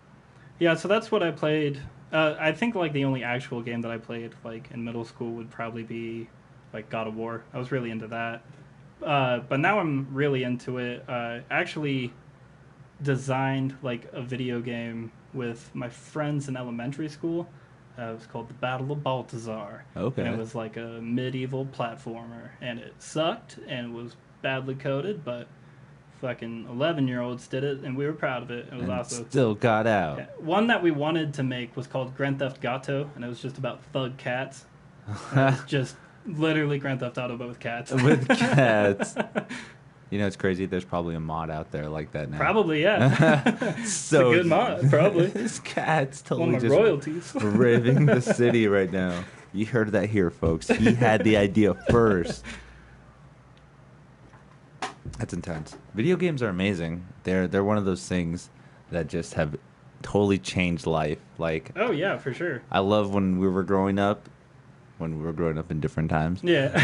yeah, so that's what I played. I think like the only actual game that I played like in middle school would probably be like God of War. I was really into that. But now I'm really into it. Actually designed like a video game with my friends in elementary school. It was called The Battle of Baltazar. Okay. And it was like a medieval platformer, and it sucked and was badly coded, but fucking 11-year-olds did it, and we were proud of it. It was and also still got out. Yeah. One that we wanted to make was called Grand Theft Gato, and it was just about thug cats. It was just literally Grand Theft Auto, but with cats. With cats. You know, it's crazy. There's probably a mod out there like that now. Probably, yeah. So it's a good mod, probably. This cat's totally one of my just royalties. raving the city right now. You heard that here, folks. He had the idea first. That's intense. Video games are amazing. They're one of those things that just have totally changed life. Like, oh yeah, for sure. I love when we were growing up in different times. Yeah.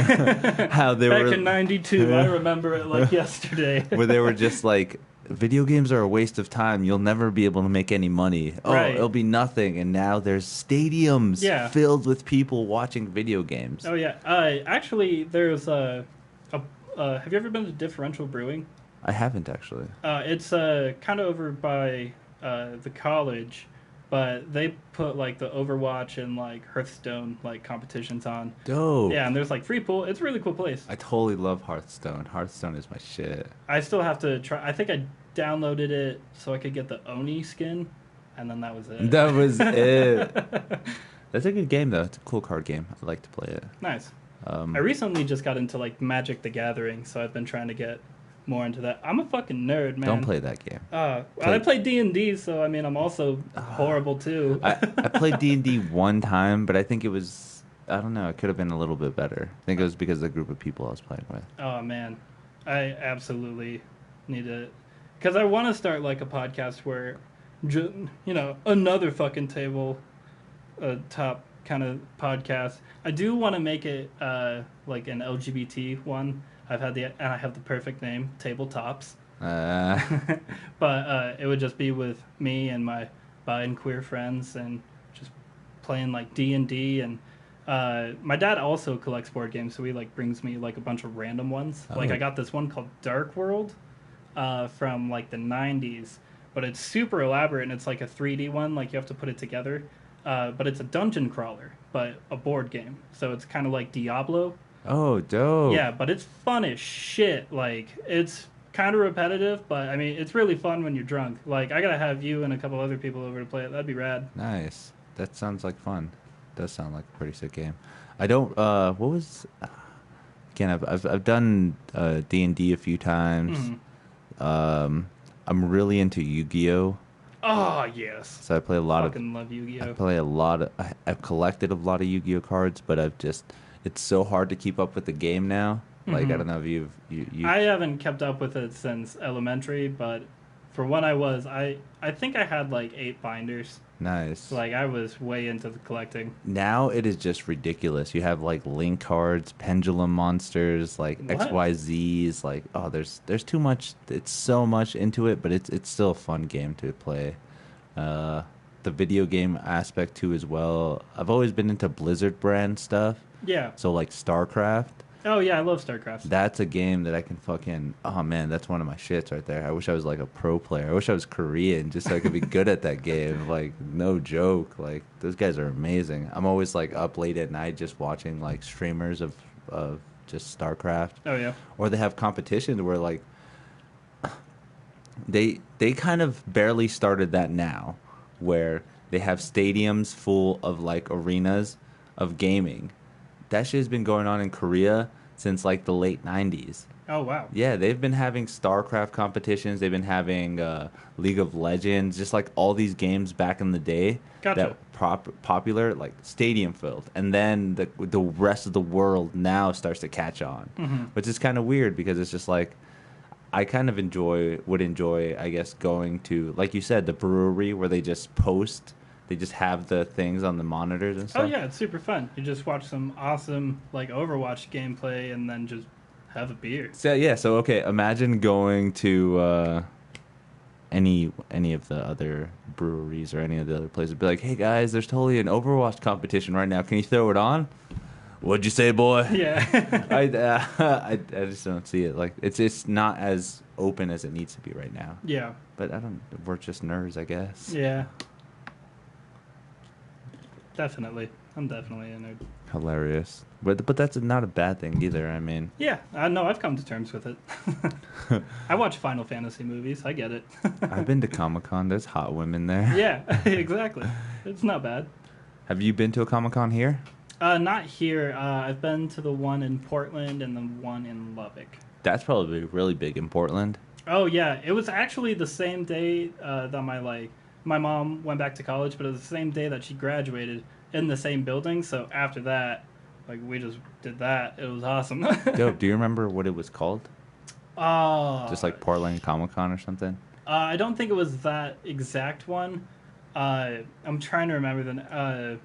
How they Back were in 92, I remember it like yesterday. where they were just like, video games are a waste of time. You'll never be able to make any money. Oh, right. It'll be nothing. And now there's stadiums Yeah. filled with people watching video games. Oh yeah. Actually, there's have you ever been to Differential Brewing? I haven't actually. It's kind of over by the college, but they put like the Overwatch and like Hearthstone like competitions on. Dope. Yeah, and there's like free pool. It's a really cool place. I totally love Hearthstone. Hearthstone is my shit. I still have to try. I think I downloaded it so I could get the Oni skin, and then that was it. That was it. That's a good game though. It's a cool card game. I like to play it. Nice. I recently just got into like Magic the Gathering, so I've been trying to get more into that. I'm a fucking nerd, man. Don't play that game. I play D&D, so I mean I'm also horrible too. I played D&D one time, but I think it was, I don't know, it could have been a little bit better. I think it was because of the group of people I was playing with. Oh man, I absolutely need to, because I want to start like a podcast where, another fucking table, top kind of podcast. I do want to make it like an LGBT one. I have the perfect name, Tabletops. But it would just be with me and my bi and queer friends and just playing like D&D. And my dad also collects board games, so he like brings me like a bunch of random ones. Oh. Like I got this one called Dark World from like the 90s, but it's super elaborate and it's like a 3D one, like you have to put it together. But it's a dungeon crawler, but a board game. So it's kind of like Diablo. Oh, dope. Yeah, but it's fun as shit. Like, it's kind of repetitive, but I mean, it's really fun when you're drunk. Like, I gotta have you and a couple other people over to play it. That'd be rad. Nice. That sounds like fun. Does sound like a pretty sick game. I don't. What was? Again, I've done D&D a few times. Mm-hmm. I'm really into Yu-Gi-Oh. Oh yes. So I play a lot Fucking love Yu-Gi-Oh. I play a lot of. I've collected a lot of Yu-Gi-Oh cards, but it's so hard to keep up with the game now. Like I don't know if you. I haven't kept up with it since elementary, but for when I was, I think I had like 8 binders. Nice. Like I was way into the collecting. Now it is just ridiculous. You have like link cards, pendulum monsters, like What? XYZs. Like there's too much. It's so much into it, but it's still a fun game to play. The video game aspect too as well. I've always been into Blizzard brand stuff. Yeah. So like StarCraft. Oh yeah, I love StarCraft. That's a game that I can fucking. Oh man, that's one of my shits right there. I wish I was like a pro player. I wish I was Korean just so I could be good at that game. Like no joke. Like those guys are amazing. I'm always like up late at night just watching like streamers of just StarCraft. Oh yeah. Or they have competitions where like they kind of barely started that now, where they have stadiums full of like arenas of gaming. That shit has been going on in Korea since like the late 90s. Oh wow. Yeah, they've been having StarCraft competitions. They've been having League of Legends, just like all these games back in the day Gotcha. that popular, like stadium filled. And then the rest of the world now starts to catch on, which is kind of weird because it's just like I kind of would enjoy, I guess, going to, like you said, the brewery where they just post. They just have the things on the monitors and stuff. Oh yeah, it's super fun. You just watch some awesome like Overwatch gameplay and then just have a beer. So yeah, so okay, imagine going to any of the other breweries or any of the other places. Be like, hey guys, there's totally an Overwatch competition right now. Can you throw it on? What'd you say, boy? Yeah. I just don't see it. Like it's not as open as it needs to be right now. Yeah. But we're just nerds, I guess. Yeah. Definitely. I'm definitely a nerd. Hilarious. But that's not a bad thing either. I mean, Yeah, I know. I've come to terms with it. I watch Final Fantasy movies. I get it. I've been to Comic-Con. There's hot women there. Yeah, exactly. It's not bad. Have you been to a Comic-Con here? Not here. I've been to the one in Portland and the one in Lubbock. That's probably really big in Portland. Oh yeah, it was actually the same day that my mom went back to college, but it was the same day that she graduated in the same building. So after that, like we just did that. It was awesome. Dope. Do you remember what it was called? Just like Portland Comic Con or something? I don't think it was that exact one. I'm trying to remember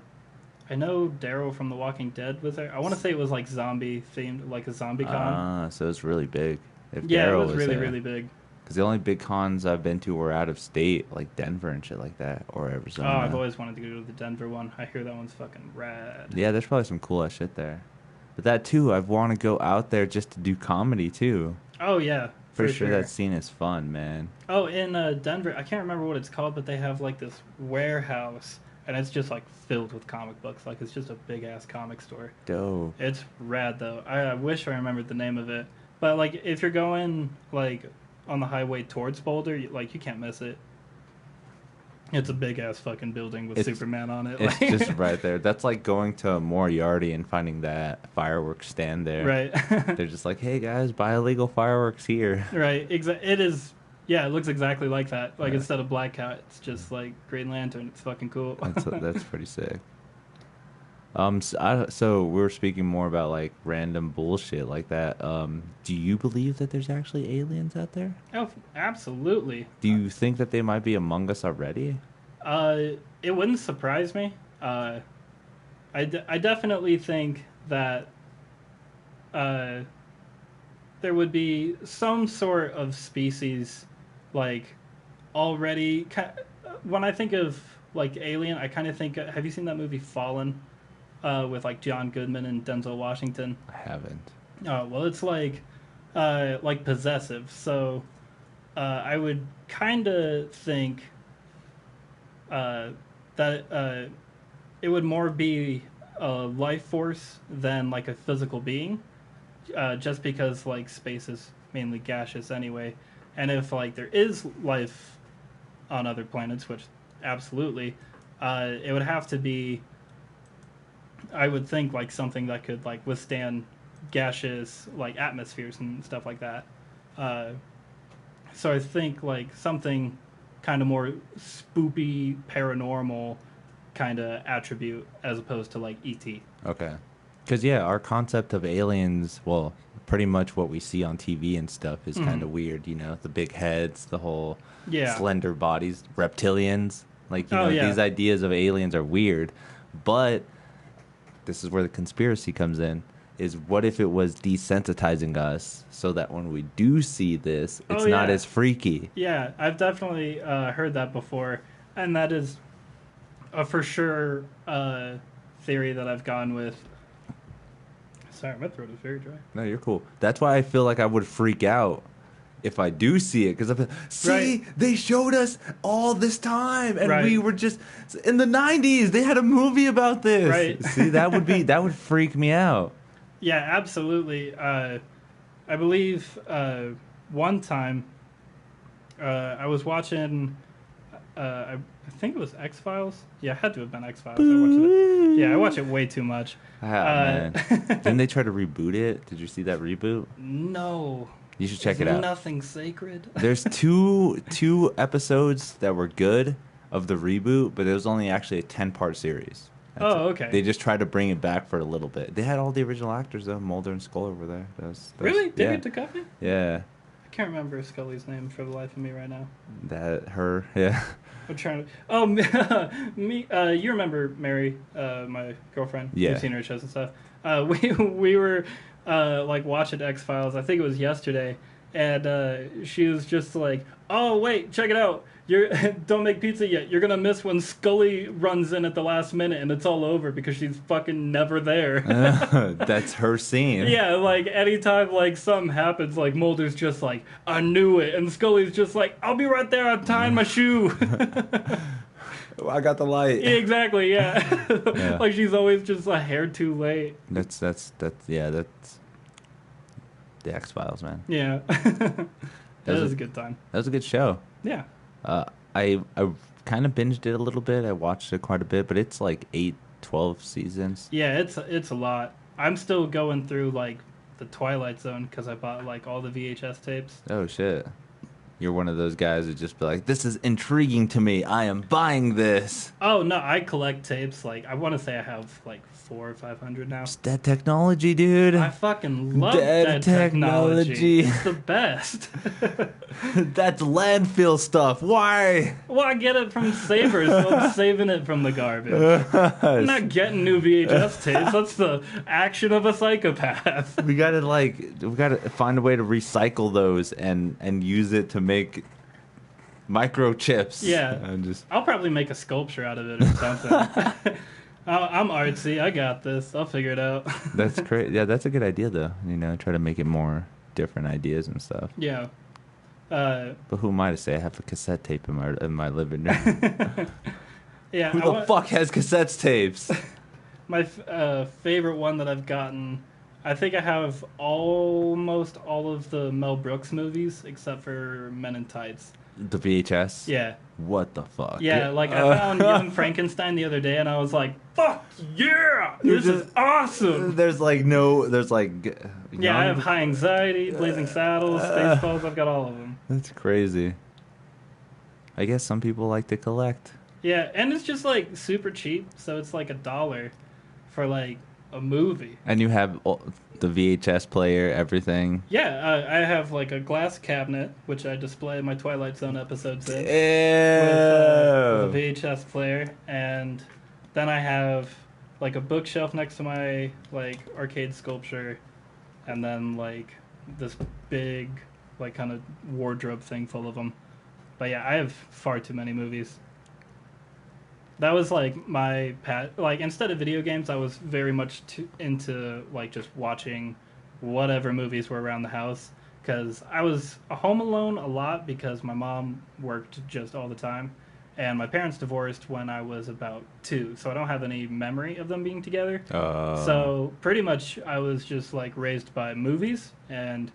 I know Daryl from The Walking Dead was there. I want to say it was like zombie themed, like a zombie con. So it's really big. If Yeah, Daryl it was really, there. really big. Because the only big cons I've been to were out of state, like Denver and shit like that, or Arizona. Oh, I've always wanted to go to the Denver one. I hear that one's fucking rad. Yeah, there's probably some cool ass shit there. But that too, I want to go out there just to do comedy too. Oh yeah, For for sure, that scene is fun, man. Oh, in Denver, I can't remember what it's called, but they have like this warehouse, and it's just like filled with comic books. Like it's just a big ass comic store. Dope. It's rad though. I wish I remembered the name of it. But like if you're going like on the highway towards Boulder, you can't miss it. It's a big ass fucking building with Superman on it. It's just right there. That's like going to Moriarty and finding that fireworks stand there. Right. They're just like, hey guys, buy illegal fireworks here. Right. It is. Yeah, it looks exactly like that. Like instead of Black Cat, it's just like Green Lantern. It's fucking cool. That's pretty sick. So we were speaking more about like random bullshit like that. Do you believe that there's actually aliens out there? Oh, absolutely. Do you think that they might be among us already? It wouldn't surprise me. I definitely think that there would be some sort of species, like, already. When I think of like Alien, I kind of think. Have you seen that movie Fallen, with like John Goodman and Denzel Washington? I haven't. Oh well, it's like possessive. So I would kind of think that it would more be a life force than like a physical being, just because like space is mainly gaseous anyway, and if like there is life on other planets, which absolutely, it would have to be, I would think, like something that could like withstand gaseous like atmospheres and stuff like that. So I think like something kind of more spoopy, paranormal kind of attribute as opposed to like E.T. Okay. Because, yeah, our concept of aliens, well, pretty much what we see on TV and stuff is kind of weird, you know? The big heads, the whole slender bodies, reptilians. Like, you know, these ideas of aliens are weird. But this is where the conspiracy comes in, is what if it was desensitizing us so that when we do see this, it's not as freaky? Yeah, I've definitely heard that before. And that is a for sure theory that I've gone with. Sorry, my throat is very dry. No, you're cool. That's why I feel like I would freak out if I do see it. Because they showed us all this time. And we were just... In the 90s, they had a movie about this. Right. See, that would freak me out. Yeah, absolutely. I believe one time I was watching... I think it was X-Files. Yeah, it had to have been X-Files. I watch it way too much. Man. Didn't they try to reboot it? Did you see that reboot? No. You should check it out. Nothing sacred. There's two episodes that were good of the reboot, but it was only actually a 10-part series. That's okay. They just tried to bring it back for a little bit. They had all the original actors, though. Mulder and Scully over there. Really? David Duchovny? Yeah. I can't remember Scully's name for the life of me right now. Her, yeah. I'm trying to... Oh, me. You remember Mary, my girlfriend? Yeah. You've seen her shows and stuff. We were like watching X-Files. I think it was yesterday, and she was just like, "Oh wait, check it out! Don't make pizza yet. You're gonna miss when Scully runs in at the last minute, and it's all over because she's fucking never there." That's her scene. Yeah, like anytime like something happens, like Mulder's just like, "I knew it," and Scully's just like, "I'll be right there. I'm tying my shoe." I got the light. Yeah, exactly. Yeah. Like she's always just a hair too late. That's the X-Files, man. Yeah. that was a good time. That was a good show. Yeah. I kind of binged it a little bit. I watched it quite a bit, but it's like 12 seasons. Yeah, it's a lot. I'm still going through like the Twilight Zone because I bought like all the VHS tapes. Oh shit. You're one of those guys who just be like, this is intriguing to me. I am buying this. Oh, no, I collect tapes. Like, I want to say I have, like, 400 or 500 now. It's dead technology, dude. I fucking love dead technology. It's the best. That's landfill stuff. Why? Well, I get it from savers, so I'm saving it from the garbage. I'm not getting new VHS tapes. That's the action of a psychopath. We gotta find a way to recycle those and use it to make microchips. Yeah. I'll probably make a sculpture out of it or something. I'm artsy. I got this. I'll figure it out. That's great. Yeah, that's a good idea, though. You know, try to make it more different ideas and stuff. Yeah. But who am I to say? I have a cassette tape in my living room. Yeah. Who the fuck has cassette tapes? My favorite one that I've gotten, I think I have almost all of the Mel Brooks movies except for Men in Tights. The VHS? Yeah. What the fuck? Yeah, like I found Young Frankenstein the other day and I was like, fuck yeah! This is awesome! There's like... Yeah, I have High Anxiety, Blazing Saddles, Spaceballs, I've got all of them. That's crazy. I guess some people like to collect. Yeah, and it's just like super cheap, so it's like $1 for like a movie. And you have the VHS player, everything. Yeah, I have like a glass cabinet, which I display my Twilight Zone episodes in. With a VHS player, and then I have like a bookshelf next to my like arcade sculpture, and then like this big, like, kind of wardrobe thing full of them. But yeah, I have far too many movies. That was like my like, instead of video games, I was very much into like just watching whatever movies were around the house, because I was home alone a lot because my mom worked just all the time, and my parents divorced when I was about 2, so I don't have any memory of them being together. So pretty much I was just like raised by movies, and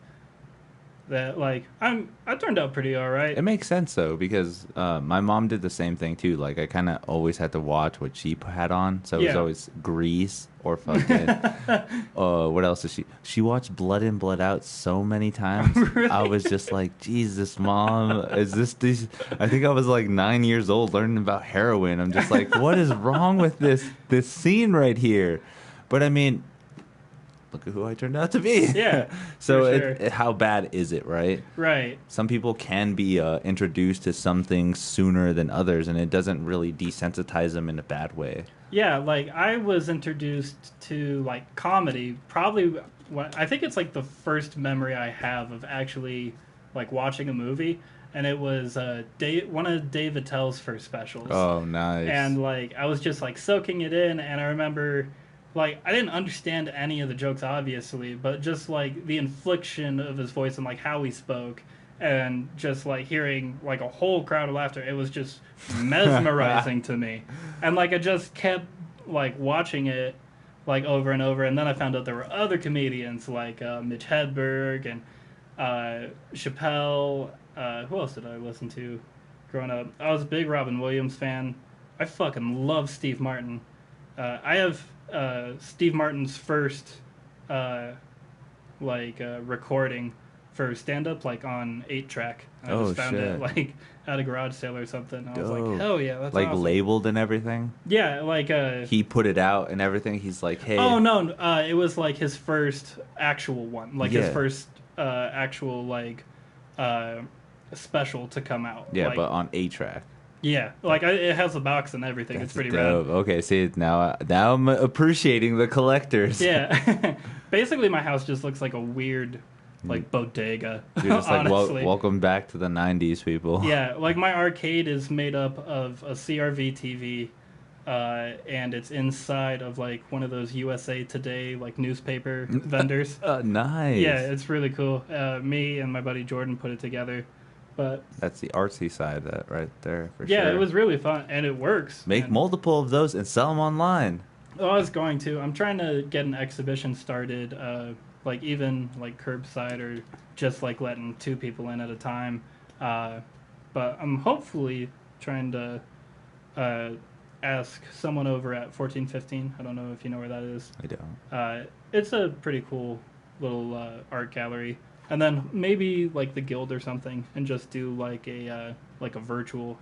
that, like, I turned out pretty all right. It makes sense though, because my mom did the same thing too. Like, I kind of always had to watch what she had on, so it was always Grease or fucking what else did she watched Blood In Blood Out so many times. Really? I was just like, Jesus, Mom, is this I think I was like 9 years old learning about heroin. I'm just like, what is wrong with this scene right here? But I mean, look at who I turned out to be. Yeah. So sure. how bad is it, right? Right. Some people can be introduced to something sooner than others, and it doesn't really desensitize them in a bad way. Yeah, like, I was introduced to, like, comedy probably, I think it's, like, the first memory I have of actually, like, watching a movie, and it was one of Dave Attell's first specials. Oh, nice. And, like, I was just, like, soaking it in, and I remember, like, I didn't understand any of the jokes, obviously, but just, like, the inflection of his voice and, like, how he spoke, and just, like, hearing, like, a whole crowd of laughter, it was just mesmerizing to me. And, like, I just kept, like, watching it, like, over and over, and then I found out there were other comedians, like Mitch Hedberg and Chappelle. Who else did I listen to growing up? I was a big Robin Williams fan. I fucking love Steve Martin. I have Steve Martin's first recording for stand-up, like, on 8-track. I just found it, like, at a garage sale or something. I was like, hell yeah, that's like, awesome. labeled and everything? Yeah, like... he put it out and everything? He's like, hey... Oh, no, it was, like, his first actual one. Like, his first actual, like, special to come out. Yeah, like, but on 8-track. Yeah, like, it has a box and everything. It's pretty dope. rad. Okay, see, now I'm appreciating the collectors. Yeah. Basically, my house just looks like a weird... like, bodega. You're just like, honestly. Welcome back to the 90s, people. Yeah, like, my arcade is made up of a CRV TV, and it's inside of, like, one of those USA Today, like, newspaper vendors. Nice. Yeah, it's really cool. Me and my buddy Jordan put it together. But that's the artsy side of that right there, for sure. Yeah, it was really fun, and it works. Make multiple of those and sell them online. Oh, I was going to. I'm trying to get an exhibition started, like, even, like, curbside, or just, like, letting 2 people in at a time. But I'm hopefully trying to ask someone over at 1415. I don't know if you know where that is. I don't. It's a pretty cool little art gallery. And then maybe, like, the Guild or something, and just do, like, a virtual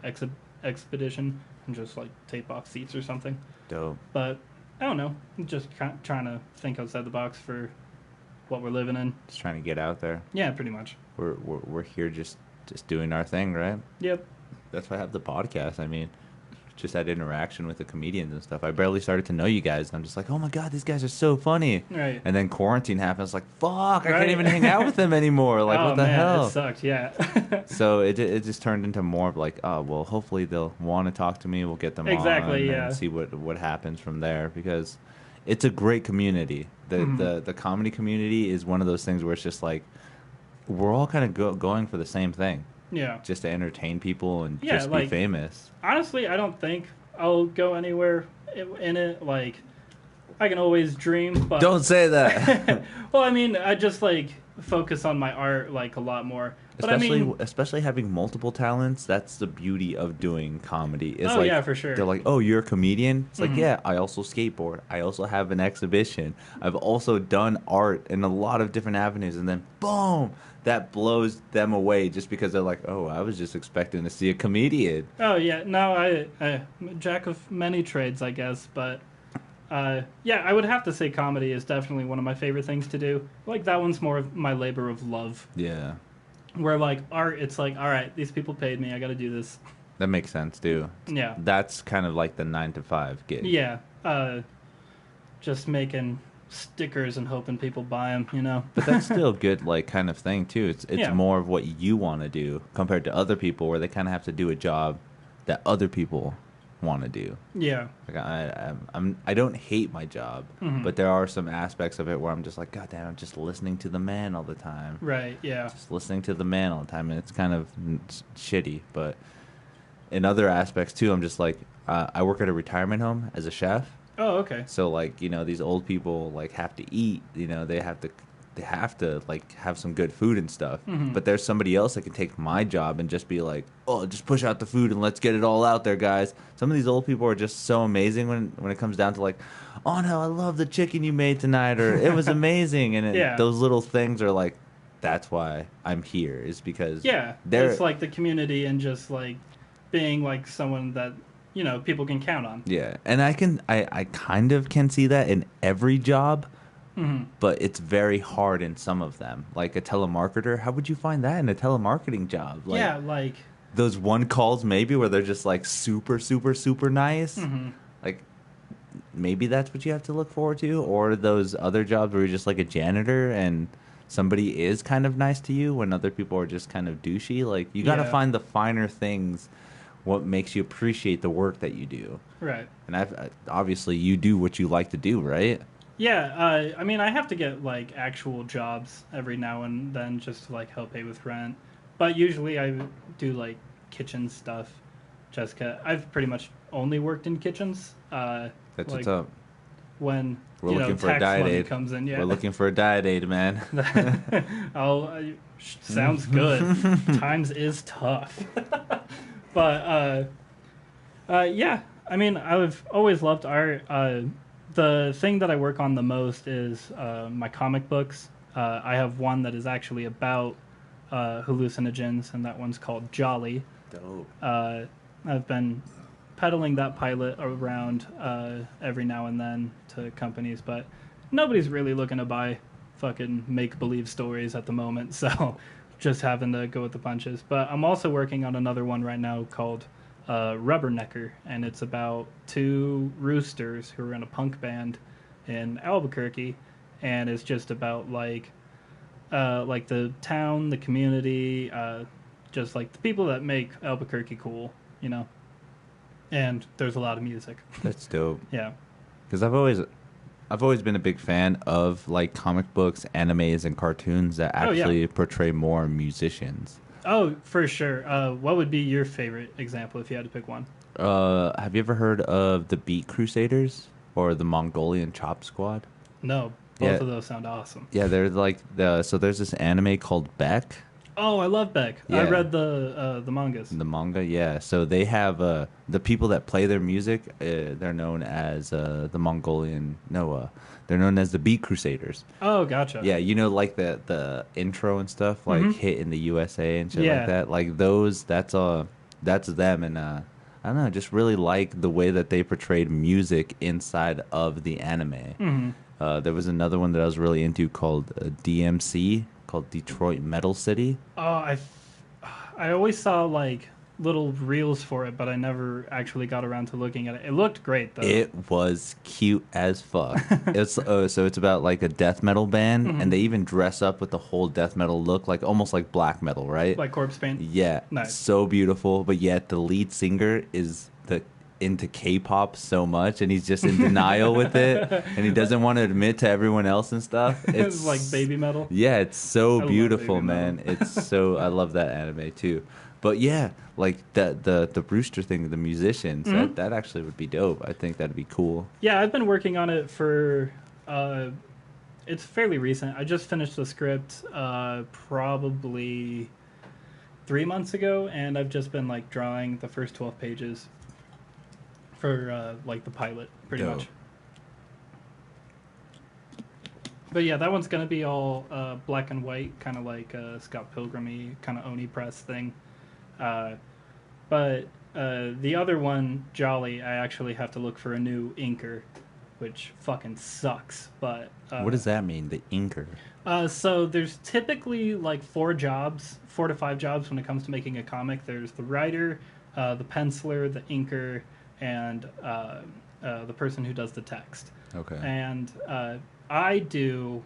expedition, and just, like, tape off seats or something. Dope. But I don't know. I'm just trying to think outside the box for what we're living in. Just trying to get out there. Yeah, pretty much. We're here just doing our thing, right? Yep. That's why I have the podcast. I mean, just that interaction with the comedians and stuff. I barely started to know you guys, and I'm just like, oh my god, these guys are so funny. Right. And then quarantine happened. I was like, fuck, I can't even hang out with them anymore. Like, what the hell? It sucked. Yeah. So it just turned into more of like, oh well, hopefully they'll want to talk to me. We'll get them on and see what happens from there, because it's a great community. The comedy community is one of those things where it's just like, we're all kind of going for the same thing. Yeah. Just to entertain people and just be famous. Honestly, I don't think I'll go anywhere in it. Like, I can always dream, but... Don't say that. Well, I mean, I just, like, focus on my art, like, a lot more. But especially having multiple talents, that's the beauty of doing comedy. It's yeah, for sure. They're like, oh, you're a comedian? It's like, yeah, I also skateboard. I also have an exhibition. I've also done art in a lot of different avenues. And then, boom, that blows them away just because they're like, oh, I was just expecting to see a comedian. Oh, yeah. No, I'm a jack of many trades, I guess. But, yeah, I would have to say comedy is definitely one of my favorite things to do. Like, that one's more of my labor of love. Yeah. Where, like, art, it's like, all right, these people paid me, I got to do this. That makes sense, too. Yeah. That's kind of like the 9-to-5 gig. Yeah. Just making stickers and hoping people buy them, you know. But that's still good, like, kind of thing too. It's Yeah. more of what you want to do compared to other people, where they kind of have to do a job that other people want to do. Yeah. Like I don't hate my job, but there are some aspects of it where I'm just like, God damn, I'm just listening to the man all the time. Right. Yeah. Just listening to the man all the time, and it's kind of shitty. But in other aspects too, I'm just like, I work at a retirement home as a chef. Oh, okay. So like, you know, these old people like have to eat. You know, they have to like have some good food and stuff. But there's somebody else that can take my job and just be like, oh, just push out the food and let's get it all out there, guys. Some of these old people are just so amazing when it comes down to like, oh no, I love the chicken you made tonight, or it was amazing. And Yeah. those little things are like, that's why I'm here, is because they're, it's like the community and just like being like someone that, you know, people can count on. Yeah, and I kind of can see that in every job, but it's very hard in some of them. Like a telemarketer, how would you find that in a telemarketing job? Like, yeah, like those one calls maybe where they're just like super, super, super nice. Like maybe that's what you have to look forward to, or those other jobs where you're just like a janitor and somebody is kind of nice to you when other people are just kind of douchey. Like you got to find the finer things. What makes you appreciate the work that you do. Right. And obviously you do what you like to do, right? Yeah, I mean, I have to get like actual jobs every now and then just to like help pay with rent. But usually I do like kitchen stuff. Jessica, I've pretty much only worked in kitchens. That's like, what's up. When We're looking for a tax diet money aid. comes in, yeah. We're looking for a diet aid, man. Sounds good. Times is tough. But yeah, I mean, I've always loved art. The thing that I work on the most is my comic books. I have one that is actually about hallucinogens, and that one's called Jolly. Dope. I've been peddling that pilot around every now and then to companies, but nobody's really looking to buy fucking make-believe stories at the moment, so just having to go with the punches. But I'm also working on another one right now called Rubbernecker, and it's about two roosters who are in a punk band in Albuquerque, and it's just about like the town, the community, just like the people that make Albuquerque cool, you know. And there's a lot of music. That's dope. Yeah. Because I've always been a big fan of like comic books, animes, and cartoons that actually portray more musicians. Oh, for sure. What would be your favorite example if you had to pick one? Have you ever heard of the Beat Crusaders or the Mongolian Chop Squad? No, both of those sound awesome. Yeah, they're like so there's this anime called Beck. Oh, I love Beck. Yeah. I read the mangas. The manga, yeah. So they have the people that play their music. They're known as the Mongolian. No, they're known as the Beat Crusaders. Oh, gotcha. Yeah, you know, like the intro and stuff, like Hit in the USA and shit like that. Like those, that's them, and I don't know, just really like the way that they portrayed music inside of the anime. There was another one that I was really into called DMC, called Detroit Metal City. Oh, I always saw like little reels for it, but I never actually got around to looking at it. It looked great though. It was cute as fuck. It's so it's about like a death metal band, and they even dress up with the whole death metal look, like almost like black metal, right? Like corpse paint. Yeah, Nice. So beautiful. But yet the lead singer is into K-pop so much, and he's just in denial with it, and he doesn't want to admit to everyone else and stuff. It's like baby metal. Yeah, it's so beautiful, man. Metal. It's so I love that anime too. But yeah, like the Brewster thing, the musicians, that actually would be dope. I think that'd be cool. Yeah, I've been working on it for it's fairly recent. I just finished the script probably 3 months ago, and I've just been like drawing the first 12 pages for like the pilot, pretty much. But yeah, that one's gonna be all black and white, kind of like Scott Pilgrim-y, kind of Oni Press thing. But the other one, Jolly, I actually have to look for a new inker, which fucking sucks. But what does that mean, the inker? So there's typically like 4 to 5 jobs when it comes to making a comic. There's the writer, the penciler, the inker, and the person who does the text. Okay. And I do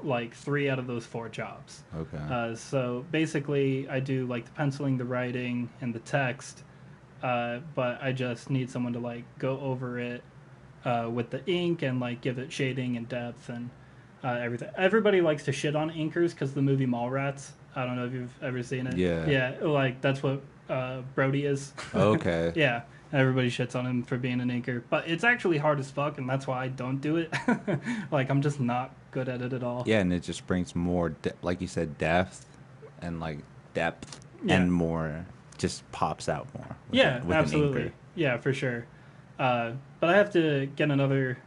like 3 out of those 4 jobs. Okay. So basically, I do like the penciling, the writing, and the text. But I just need someone to like go over it with the ink and like give it shading and depth and everything. Everybody likes to shit on inkers because the movie Mallrats. I don't know if you've ever seen it. Yeah. Yeah, like that's what Brody is. Okay. Yeah. Everybody shits on him for being an inker, but it's actually hard as fuck, and that's why I don't do it. Like, I'm just not good at it at all. Yeah, and it just brings more, like you said, depth and like depth Yeah. and more just pops out more. Yeah, with absolutely. An inker. Yeah, for sure. But I have to get another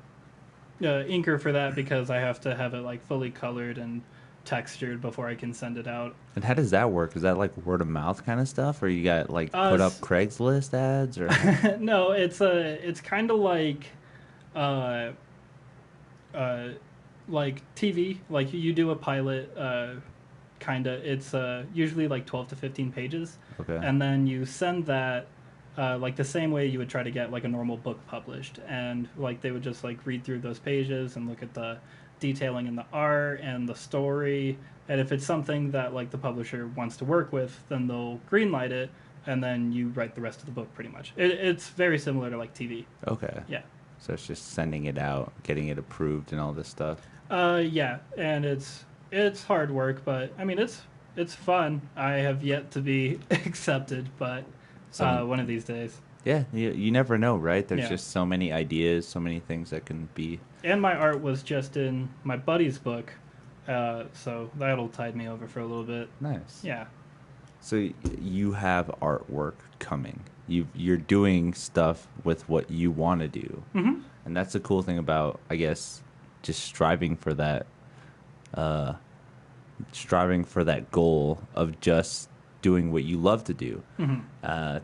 inker for that because I have to have it like fully colored and textured before I can send it out. And how does that work? Is that like word of mouth kind of stuff, or you got like put up Craigslist ads, or? No, it's kind of like TV. Like you do a pilot, kind of. It's usually like 12 to 15 pages. Okay. And then you send that like the same way you would try to get like a normal book published, and like they would just like read through those pages and look at the detailing in the art and the story, and if it's something that like the publisher wants to work with, then they'll greenlight it, and then you write the rest of the book pretty much. It's very similar to like TV. Okay. Yeah. So it's just sending it out, getting it approved, and all this stuff. Yeah, and it's hard work, but I mean it's fun. I have yet to be accepted, but one of these days. Yeah, you never know, right? There's Yeah. just so many ideas, so many things that can be. And my art was just in my buddy's book, so that'll tide me over for a little bit. Nice. Yeah. So you have artwork coming. You're doing stuff with what you want to do, and that's the cool thing about, I guess, just striving for that goal of just doing what you love to do.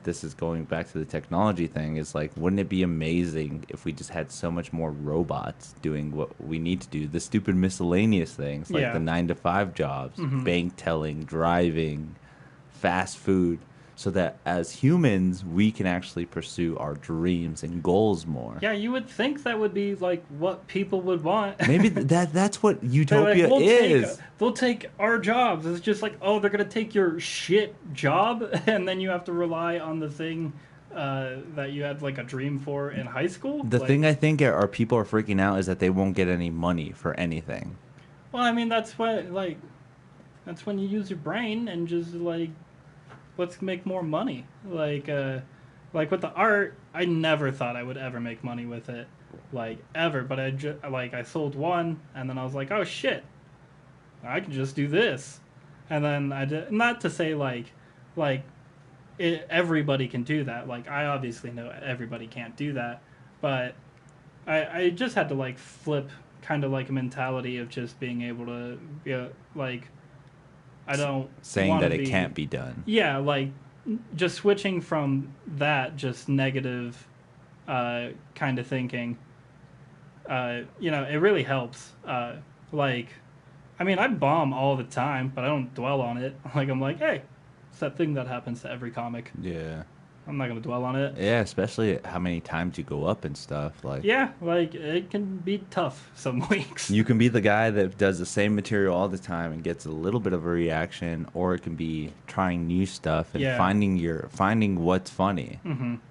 This is going back to the technology thing. Is like, wouldn't it be amazing if we just had so much more robots doing what we need to do? The stupid miscellaneous things, like the 9-to-5 jobs, bank telling, driving, fast food, so that as humans we can actually pursue our dreams and goals more. Yeah, you would think that would be like what people would want. Maybe that's what utopia like, is. They'll take our jobs. It's just like, oh, they're gonna take your shit job, and then you have to rely on the thing that you had like a dream for in high school. The thing I think our people are freaking out is that they won't get any money for anything. Well, I mean, that's when you use your brain and just like, let's make more money. Like with the art, I never thought I would ever make money with it, like ever. But I sold one, and then I was like, oh shit, I can just do this. And then I did, not to say everybody can do that. Like, I obviously know everybody can't do that, but I just had to like flip kind of like a mentality of just being able to like, I don't saying that it can't be done. Yeah, like just switching from that just negative kind of thinking. It really helps. Like, I mean, I bomb all the time, but I don't dwell on it. Like, I'm like, hey, it's that thing that happens to every comic. Yeah. I'm not going to dwell on it. Yeah, especially how many times you go up and stuff. Like, yeah, like, it can be tough some weeks. You can be the guy that does the same material all the time and gets a little bit of a reaction, or it can be trying new stuff and finding what's funny.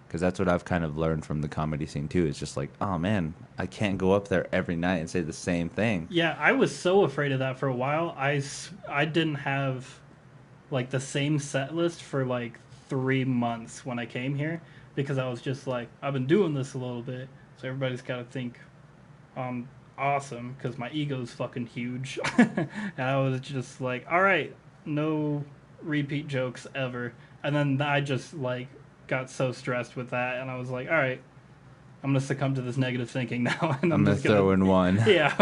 Because that's what I've kind of learned from the comedy scene, too. It's just like, oh, man, I can't go up there every night and say the same thing. Yeah, I was so afraid of that for a while. I didn't have, like, the same set list for, like, 3 months when I came here, because I was just like, I've been doing this a little bit, so everybody's got to think I'm awesome, because my ego's fucking huge. And I was just like, all right, no repeat jokes ever. And then I just, like, got so stressed with that, and I was like, all right, I'm going to succumb to this negative thinking now. And I'm going to throw in one. Yeah,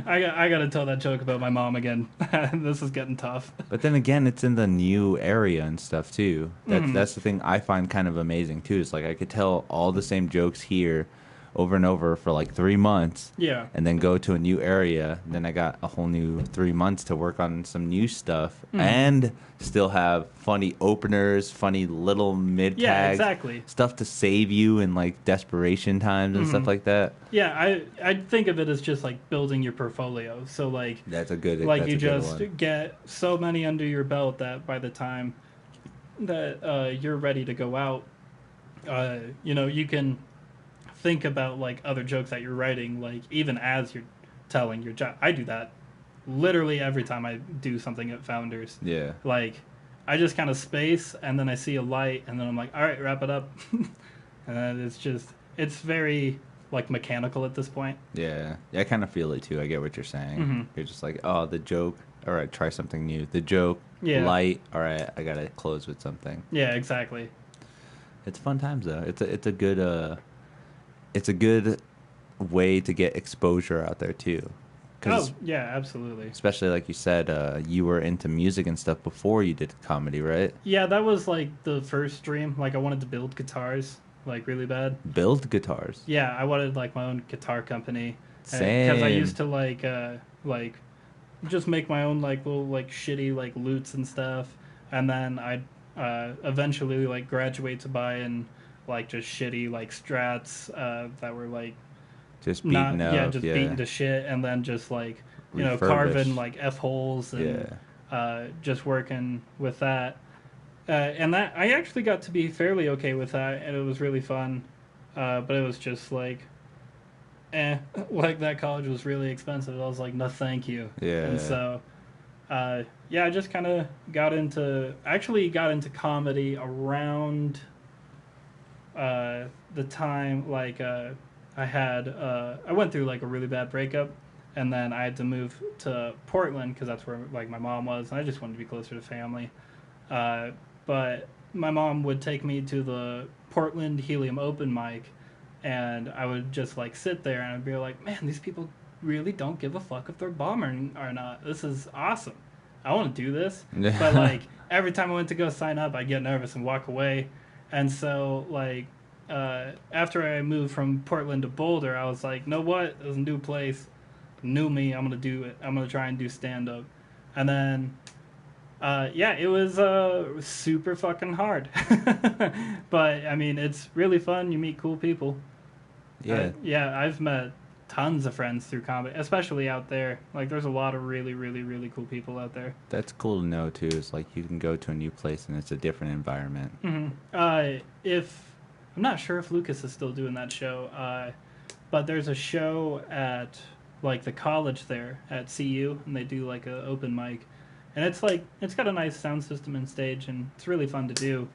I got to tell that joke about my mom again. This is getting tough. But then again, it's in the new area and stuff, too. That's the thing I find kind of amazing, too. It's like I could tell all the same jokes here, over and over for like 3 months. Yeah. And then go to a new area. And then I got a whole new 3 months to work on some new stuff and still have funny openers, funny little mid tags. Yeah, exactly. Stuff to save you in like desperation times and stuff like that. Yeah, I think of it as just like building your portfolio. So like that's a good like that's you a good just one. get so many under your belt that by the time that you're ready to go out, you know, you can think about like other jokes that you're writing, like even as you're telling your job. I do that literally every time I do something at Founders. Yeah. Like I just kind of space and then I see a light and then I'm like, all right, wrap it up. And it's very like mechanical at this point. Yeah, I kind of feel it too. I get what you're saying. You're just like, oh, the joke. All right, try something new. The joke, light. All right, I gotta close with something. Yeah, exactly. It's fun times though. It's a good way to get exposure out there too. Oh yeah, absolutely. Especially like you said, you were into music and stuff before you did comedy, right? Yeah, that was like the first dream. Like I wanted to build guitars. Like really bad. Build guitars. Yeah, I wanted like my own guitar company. Same. Because I used to like just make my own like little like shitty like lutes and stuff, and then I'd eventually like graduate to buying like just shitty like Strats that were like just beaten up. Yeah, just beaten to shit, and then just like you know carving like F holes and just working with that. And that I actually got to be fairly okay with that, and it was really fun. But it was just like, like that college was really expensive. I was like, no, thank you. Yeah. And so, I just kind of got into comedy around the time like I went through like a really bad breakup, and then I had to move to Portland because that's where like my mom was, and I just wanted to be closer to family. But my mom would take me to the Portland Helium open mic, and I would just like sit there and I'd be like, man, these people really don't give a fuck if they're bombing or not. This is awesome. I want to do this. But like every time I went to go sign up, I'd get nervous and walk away. And so like after I moved from Portland to Boulder, I was like, know what? It was a new place, new me. I'm gonna do it. I'm gonna try and do stand up. And then it was super fucking hard. But, I mean, it's really fun. You meet cool people. Yeah. I've met tons of friends through comedy, especially out there. Like, there's a lot of really, really, really cool people out there. That's cool to know, too. It's like you can go to a new place and it's a different environment. I'm not sure if Lucas is still doing that show, but there's a show at, like, the college there at CU, and they do, like, an open mic. And it's like, it's got a nice sound system and stage, and it's really fun to do.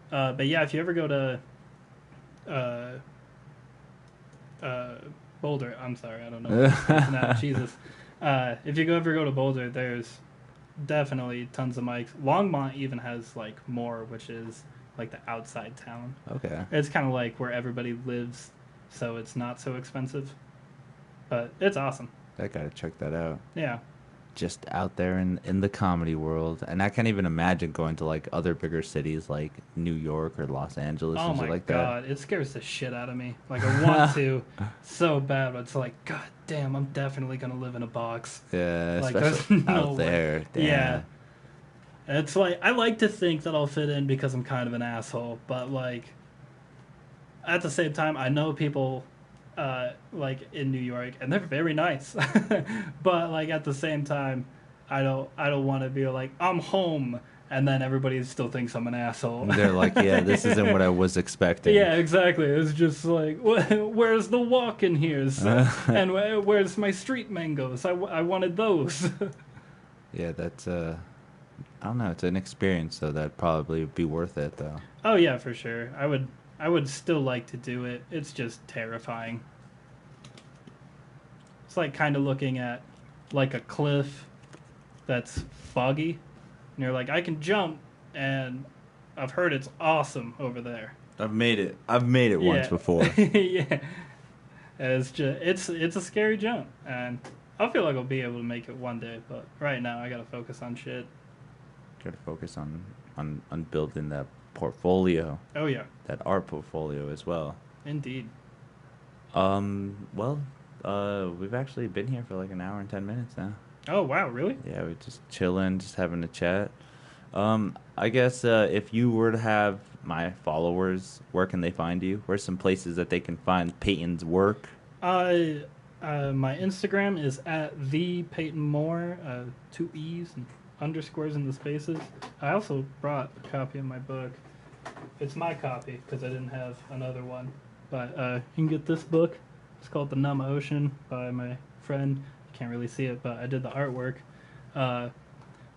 But yeah, if you ever go to Boulder, I'm sorry, I don't know. Jesus. If you ever go to Boulder, there's definitely tons of mics. Longmont even has like more, which is like the outside town. Okay. It's kind of like where everybody lives, so it's not so expensive. But it's awesome. I gotta check that out. Yeah. Just out there in the comedy world, and I can't even imagine going to like other bigger cities like New York or Los Angeles oh and shit my like god, it scares the shit out of me. Like I want to so bad, but it's like, god damn, I'm definitely gonna live in a box. Yeah, like, especially no out there. Damn. Yeah, it's like I like to think that I'll fit in because I'm kind of an asshole, but like at the same time, I know people like in New York, and they're very nice. But like at the same time, I don't want to be like, I'm home, and then everybody still thinks I'm an asshole. They're like, yeah, this isn't what I was expecting. Yeah, exactly. It's just like, where's the walk in here? And where's my street mangoes? I wanted those. Yeah, that's I don't know. It's an experience, so that'd probably be worth it, though. Oh yeah, for sure. I would still like to do it. It's just terrifying. It's like kind of looking at like a cliff that's foggy, and you're like, I can jump, and I've heard it's awesome over there. I've made it once before. Yeah, it's just it's a scary jump, and I feel like I'll be able to make it one day. But right now, I gotta focus on shit. Gotta focus on building that portfolio. Oh yeah, that art portfolio as well. Indeed. Well, we've actually been here for like an hour and 10 minutes now. Oh, wow, really? Yeah, we're just chilling, just having a chat. I guess if you were to have my followers, where can they find you? Where's some places that they can find Peyton's work? My Instagram is at the Peyton Moore, 2 E's and underscores in the spaces. I also brought a copy of my book. It's my copy because I didn't have another one. But you can get this book. It's called The Numb Ocean by my friend. You can't really see it, but I did the artwork.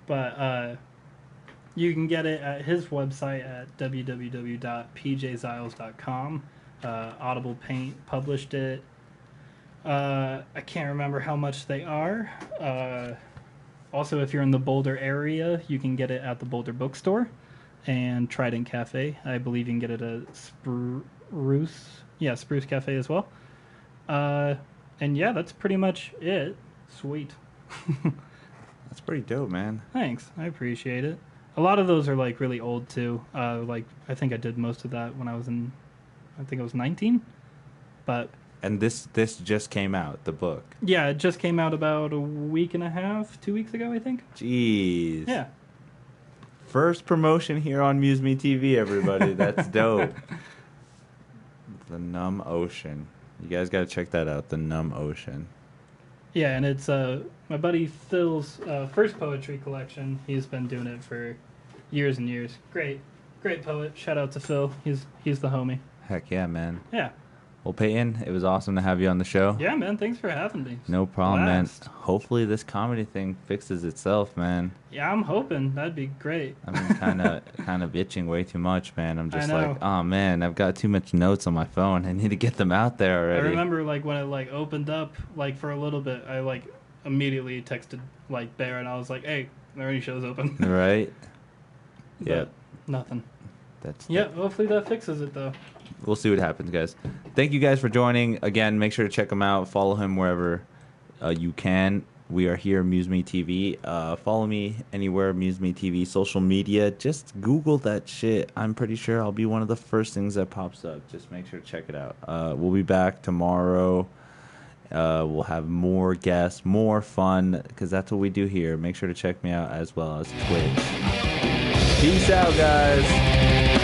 But you can get it at his website at www.pjziles.com. Audible Paint published it. I can't remember how much they are. Also, if you're in the Boulder area, you can get it at the Boulder Bookstore and Trident Cafe. I believe you can get it at Spruce Cafe as well. And yeah, that's pretty much it. Sweet. That's pretty dope, man. Thanks. I appreciate it. A lot of those are like really old too. Like I think I did most of that when I was 19. But And this just came out, the book. yeah, it just came out about a week and a half, 2 weeks ago, I think. Jeez. Yeah. Promotion here on MuseMe TV, everybody. That's dope. The Numb Ocean. You guys got to check that out, The Numb Ocean. Yeah, and it's my buddy Phil's first poetry collection. He's been doing it for years and years. Great poet. Shout out to Phil. He's the homie. Heck yeah, man. Yeah. Well, Peyton, it was awesome to have you on the show. Yeah, man. Thanks for having me. No problem, Blast. man. Hopefully this comedy thing fixes itself, man. Yeah, I'm hoping. That'd be great. I've been kind of itching way too much, man. I'm just I know. like, oh man, I've got too much notes on my phone. I need to get them out there already. I remember like when it like opened up like for a little bit, I like immediately texted like Bear and I was like, "Hey, there are any shows open?" Right? But Yeah. nothing. That's Yeah, hopefully that fixes it though. We'll see what happens, guys. Thank you guys for joining. Again, make sure to check him out. Follow him wherever you can. We are here, MuseMe TV. Follow me anywhere, MuseMe TV, social media. Just Google that shit. I'm pretty sure I'll be one of the first things that pops up. Just make sure to check it out. We'll be back tomorrow. We'll have more guests, more fun, because that's what we do here. Make sure to check me out as well as Twitch. Peace out, guys.